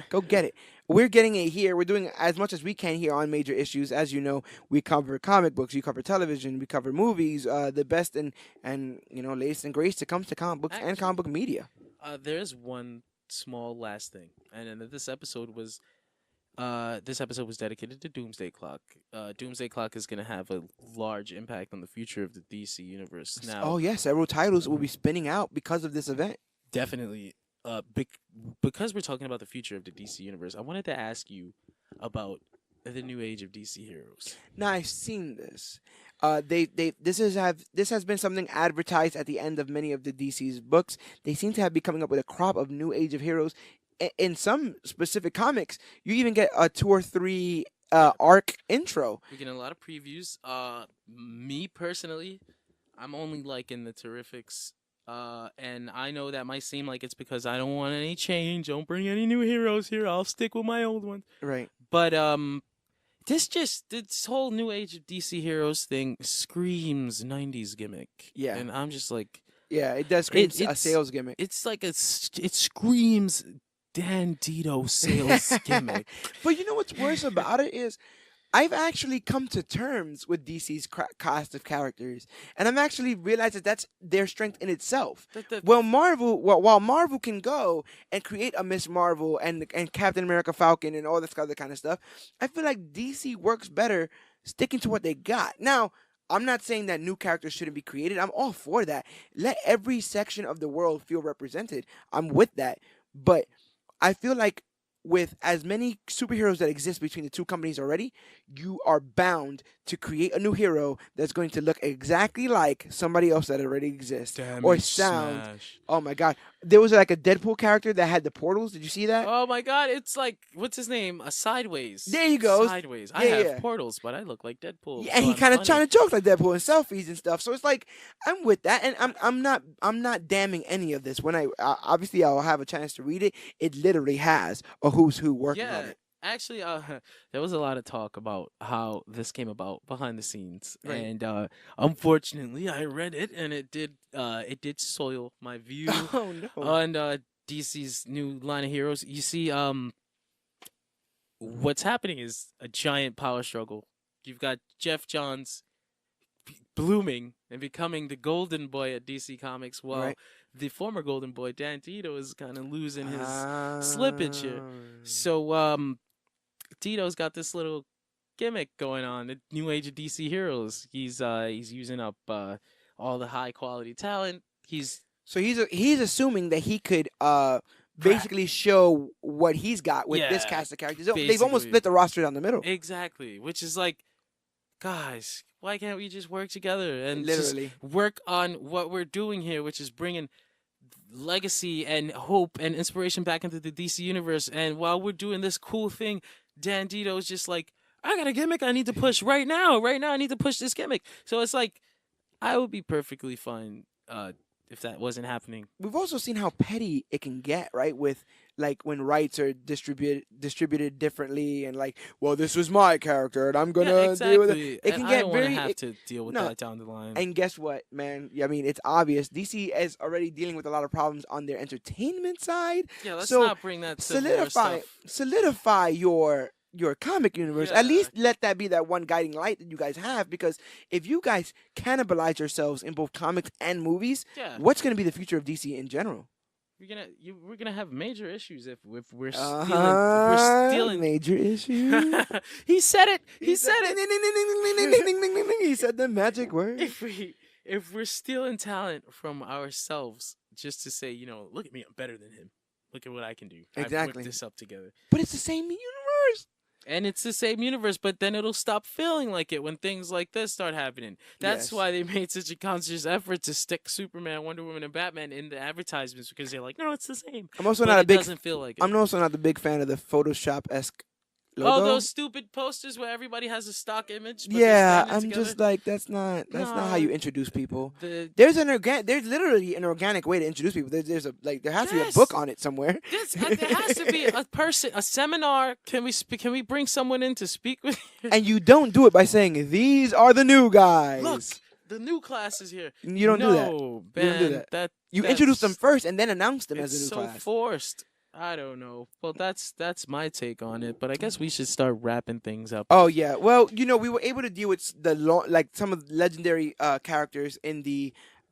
Speaker 2: Go get it. We're getting it here. We're doing as much as we can here on Major Issues. As you know, we cover comic books, we cover television, we cover movies, the best and latest and greatest that comes to comic books and comic book media.
Speaker 1: There's one small last thing, and then this episode was dedicated to Doomsday Clock. Doomsday Clock is going to have a large impact on the future of the DC universe. Now,
Speaker 2: Several titles will be spinning out because of this event.
Speaker 1: Definitely. Because we're talking about the future of the DC universe, I wanted to ask you about the new age of DC heroes.
Speaker 2: Now I've seen this. This has been something advertised at the end of many of the DC's books. They seem to have been coming up with a crop of new age of heroes. In some specific comics, you even get a 2 or 3 arc intro.
Speaker 1: We're getting a lot of previews. Me personally, I'm only liking the Terrifics. And I know that might seem like it's because I don't want any change. Don't bring any new heroes here. I'll stick with my old ones.
Speaker 2: Right.
Speaker 1: But this whole new age of DC heroes thing screams 90s gimmick.
Speaker 2: Yeah.
Speaker 1: And I'm just like,
Speaker 2: yeah, it does scream a sales gimmick.
Speaker 1: It's like it screams Dan Dito sales gimmick.
Speaker 2: But you know what's worse about it is I've actually come to terms with DC's cast of characters, and I'm actually realized that that's their strength in itself. While Marvel can go and create a Miss Marvel and Captain America Falcon and all this other kind of stuff, I feel like DC works better sticking to what they got. Now, I'm not saying that new characters shouldn't be created. I'm all for that. Let every section of the world feel represented. I'm with that. But I feel like with as many superheroes that exist between the two companies already, you are bound to create a new hero that's going to look exactly like somebody else that already exists. Or sound.
Speaker 1: Smash.
Speaker 2: Oh my God. There was like a Deadpool character that had the portals. Did you see that?
Speaker 1: Oh my God! It's like, what's his name? Sideways.
Speaker 2: There you go.
Speaker 1: Sideways. I have portals, but I look like Deadpool.
Speaker 2: Yeah, and he kind of trying to joke like Deadpool and selfies and stuff. So it's like I'm with that, and I'm not damning any of this. When obviously I'll have a chance to read it. It literally has a who's who working on it.
Speaker 1: Actually, there was a lot of talk about how this came about behind the scenes,
Speaker 2: Right.
Speaker 1: and unfortunately, I read it, and it did soil my view
Speaker 2: Oh no.
Speaker 1: on DC's new line of heroes. You see, what's happening is a giant power struggle. You've got Jeff Johns blooming and becoming the golden boy at DC Comics, while
Speaker 2: Right.
Speaker 1: the former golden boy Dan Dito is kind of losing his slippage here. So Tito's got this little gimmick going on, the new age of DC heroes. He's using up all the high quality talent.
Speaker 2: So he's assuming that he could basically show what he's got with this cast of characters. They've almost
Speaker 1: Basically.
Speaker 2: split the roster down the middle.
Speaker 1: Exactly, which is like guys, why can't we just work together and just
Speaker 2: Literally.
Speaker 1: work on what we're doing here, which is bringing legacy and hope and inspiration back into the DC universe. And while we're doing this cool thing, Dan Dito's just like, I got a gimmick I need to push right now. Right now, I need to push this gimmick. So it's like, I would be perfectly fine if that wasn't happening.
Speaker 2: We've also seen how petty it can get, right? With like when rights are distributed differently, and like, well, this was my character, and I'm gonna deal with it. It can
Speaker 1: I
Speaker 2: get
Speaker 1: don't
Speaker 2: very.
Speaker 1: have to deal with that down the line.
Speaker 2: And guess what, man? I mean, it's obvious. DC is already dealing with a lot of problems on their entertainment side.
Speaker 1: Yeah, let's
Speaker 2: so
Speaker 1: not bring that to
Speaker 2: solidify your comic universe.
Speaker 1: Yeah.
Speaker 2: At least let that be that one guiding light that you guys have, because if you guys cannibalize yourselves in both comics and movies, what's going to be the future of DC in general?
Speaker 1: We're gonna have major issues if we're
Speaker 2: stealing major issues.
Speaker 1: He said it. He said
Speaker 2: it. He said the magic word.
Speaker 1: If we're stealing talent from ourselves just to say, look at me, I'm better than him. Look at what I can do.
Speaker 2: Exactly.
Speaker 1: I've whipped this up together.
Speaker 2: But it's the same universe.
Speaker 1: And it's the same universe, but then it'll stop feeling like it when things like this start happening. That's why they made such a conscious effort to stick Superman, Wonder Woman, and Batman in the advertisements, because they're like, no, it's the same.
Speaker 2: I'm also doesn't feel like it. I'm also not the big fan of the Photoshop-esque logo.
Speaker 1: Oh, those stupid posters where everybody has a stock image.
Speaker 2: Yeah, I'm just like, that's not how you introduce people. There's literally an organic way to introduce people. There has to be a book on it somewhere.
Speaker 1: There has to be a seminar. Can we bring someone in to speak with you?
Speaker 2: And you don't do it by saying, these are the new guys.
Speaker 1: Look, the new class is here.
Speaker 2: You don't do that.
Speaker 1: Man,
Speaker 2: you don't do that. You introduce them first and then announce them as a new class.
Speaker 1: It's so forced. I don't know. Well, that's my take on it. But I guess we should start wrapping things up.
Speaker 2: Oh yeah. Well, we were able to deal with some of the legendary characters in the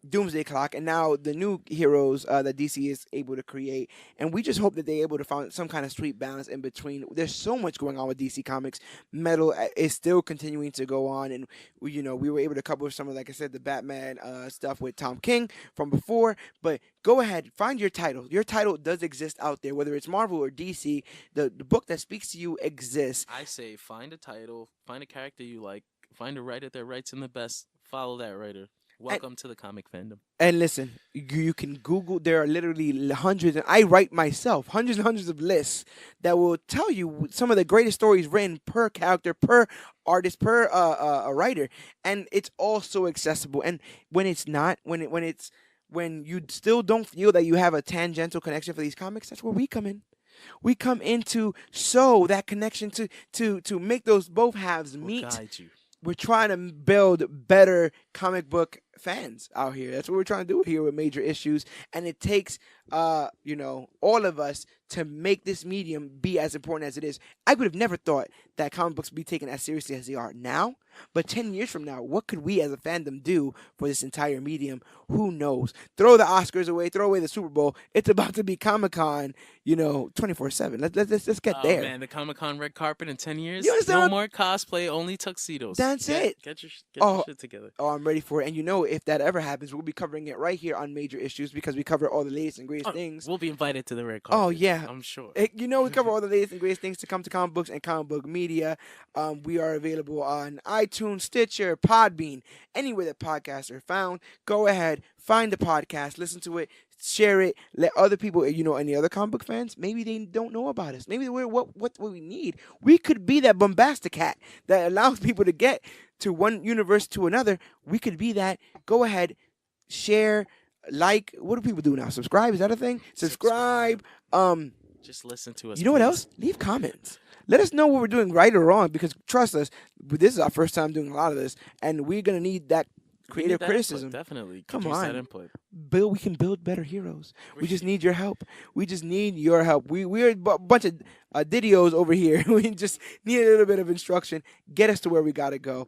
Speaker 2: Doomsday Clock, and now the new heroes that DC is able to create. And we just hope that they're able to find some kind of sweet balance in between. There's so much going on with DC Comics. Metal is still continuing to go on, and we were able to cover some of, like I said, the Batman stuff with Tom King from before. But go ahead, find your title. Your title does exist out there, whether it's Marvel or DC. The book that speaks to you exists.
Speaker 1: I say find a title, find a character you like, find a writer that writes in the best, follow that writer. Welcome to the comic fandom.
Speaker 2: And listen, you can Google. There are literally hundreds, and I write myself hundreds and hundreds of lists that will tell you some of the greatest stories written per character, per artist, per a writer, and it's all so accessible. And when it's not, when you still don't feel that you have a tangential connection for these comics, that's where we come in. We come in to sow that connection to make those both halves meet.
Speaker 1: We'll guide you.
Speaker 2: We're trying to build better comic book fans out here. That's what we're trying to do here with Major Issues. And it takes, all of us to make this medium be as important as it is. I would have never thought that comic books would be taken as seriously as they are now. But 10 years from now, what could we as a fandom do for this entire medium? Who knows? Throw the Oscars away. Throw away the Super Bowl. It's about to be Comic-Con, 24/7. Let's get there.
Speaker 1: Oh, man, the Comic-Con red carpet in 10 years?
Speaker 2: You understand?
Speaker 1: No more cosplay, only tuxedos.
Speaker 2: That's it.
Speaker 1: Get your shit together.
Speaker 2: Oh, I'm ready for it. And if that ever happens, we'll be covering it right here on Major Issues, because we cover all the latest and greatest things.
Speaker 1: We'll be invited to the red carpet.
Speaker 2: Oh, yeah.
Speaker 1: I'm sure.
Speaker 2: We cover all the latest and greatest things to come to comic books and comic book media. We are available on iTunes, Stitcher, Podbean, anywhere that podcasts are found. Go ahead, find the podcast, listen to it, share it, let other people, any other comic book fans, maybe they don't know about us. Maybe we're what we need. We could be that bombastic cat that allows people to get to one universe to another. We could be that. Go ahead, share, like. What do people do now? Subscribe? Is that a thing? Subscribe.
Speaker 1: Just listen to us.
Speaker 2: You know what else? Leave comments. Let us know what we're doing right or wrong, because trust us, this is our first time doing a lot of this, and we're going to need that creative criticism.
Speaker 1: Input, definitely.
Speaker 2: Come on.
Speaker 1: That input.
Speaker 2: We can build better heroes. We just need your help. We just need your help. We're a bunch of Didios over here. We just need a little bit of instruction. Get us to where we got to go.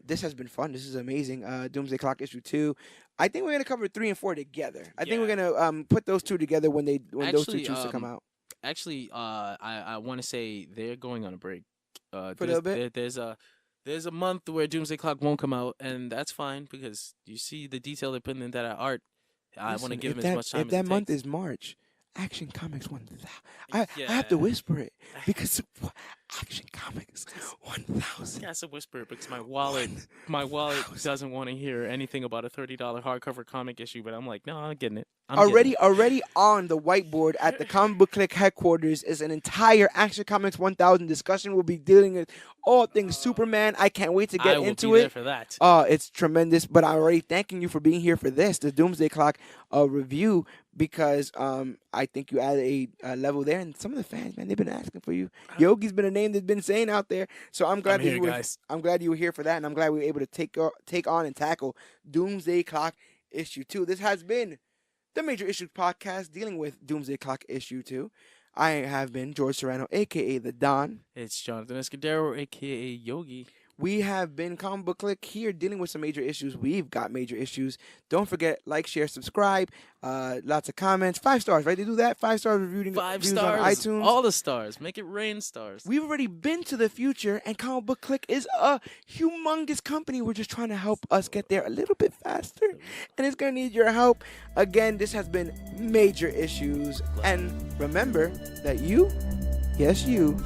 Speaker 2: This has been fun. This is amazing. Doomsday Clock issue 2. I think we're going to cover 3 and 4 together. I think we're going to put those two together when those two choose to come out.
Speaker 1: Actually, I want to say they're going on a break.
Speaker 2: For a little bit?
Speaker 1: There's a month where Doomsday Clock won't come out, and that's fine, because you see the detail they're putting into that art. I want to give them as much time as it takes.
Speaker 2: If that month is March, Action Comics 1000. I have to whisper it, because Action Comics 1000.
Speaker 1: That's a whisper because my wallet doesn't want to hear anything about a $30 hardcover comic issue. But I'm like, no, I'm getting it.
Speaker 2: Already on the whiteboard at the Comic Book Clique headquarters is an entire Action Comics 1000 discussion. We'll be dealing with all things Superman. I can't wait to get into
Speaker 1: I will be
Speaker 2: it.
Speaker 1: there for that.
Speaker 2: It's tremendous. But I'm already thanking you for being here for this, the Doomsday Clock review, because I think you added a level there, and some of the fans, man, they've been asking for you. Yogi's been a name that's been saying out there, so I'm glad I'm glad you were here for that, and I'm glad we were able to take on and tackle Doomsday Clock issue 2. This has been the Major Issues Podcast dealing with Doomsday Clock issue 2. I have been George Serrano, aka the Don.
Speaker 1: It's Jonathan Escudero, aka Yogi.
Speaker 2: We have been Comic Book Clique here dealing with some major issues. We've got major issues. Don't forget, like, share, subscribe. Lots of comments. 5 stars, right? They do that? 5 stars reviewing
Speaker 1: 5
Speaker 2: stars
Speaker 1: on
Speaker 2: iTunes.
Speaker 1: All the stars. Make it rain stars.
Speaker 2: We've already been to the future, and Comic Book Clique is a humongous company. We're just trying to help us get there a little bit faster, and it's going to need your help. Again, this has been Major Issues, and remember that you, yes, you,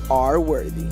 Speaker 2: are worthy.